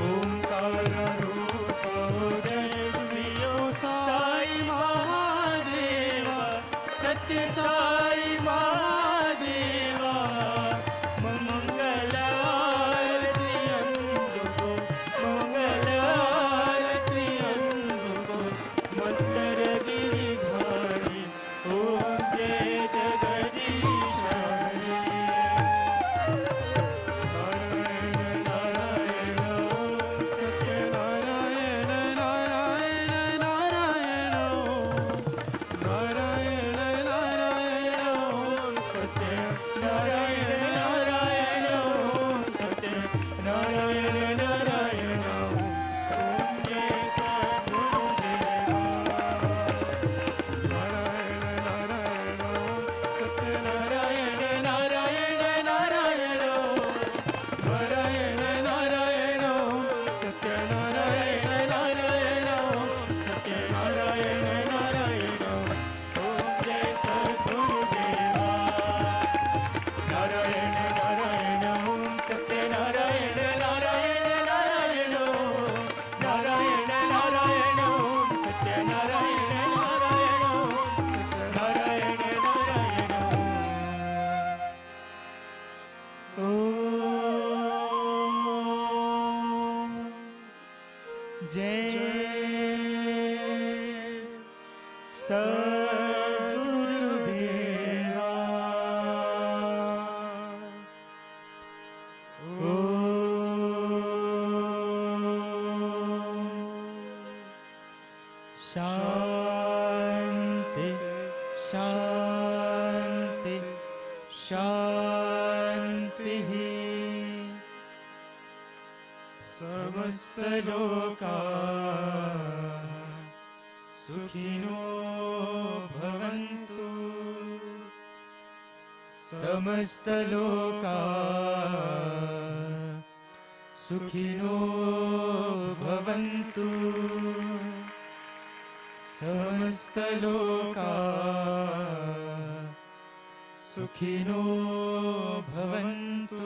ओंकार रूप जयश्रियो साई महादेवा, सत्य साई महादेवा, मंगल आरती अंदुको, मंगल आरती अंदुको, मंतर गिरिधारी। ओम जय जगदीश हरे, नारायण नारायण ओम सत्य नारायण नारायण नारायण ओम, नारायण नारायण ओम सत्य नारायण नारायण ओम सत्य नारायण नारायण ओम। ओम जय सद्गुरुदेवा, नारायण नारायण ओम सत्य नारायण नारायण नारायण ओम, नारायण नारायण ओम सत्य नारायण नारायण ओम सत्य नारायण नारायण ओम। ओम जय सद्गुरुदेवा, नारायण ओम जय सद्गुरुदेवा। शांति शांति शांति। समस्त लोका सुखिनो भवन्तु। समस्त लोका सुखिनो भवन्तु। समस्त लोका सुखिनो भवन्तु।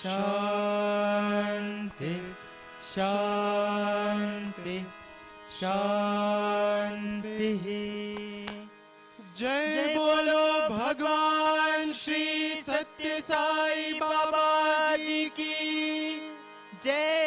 शांति शांति शांति। जय बोलो भगवान श्री सत्य साई बाबा जी की जय।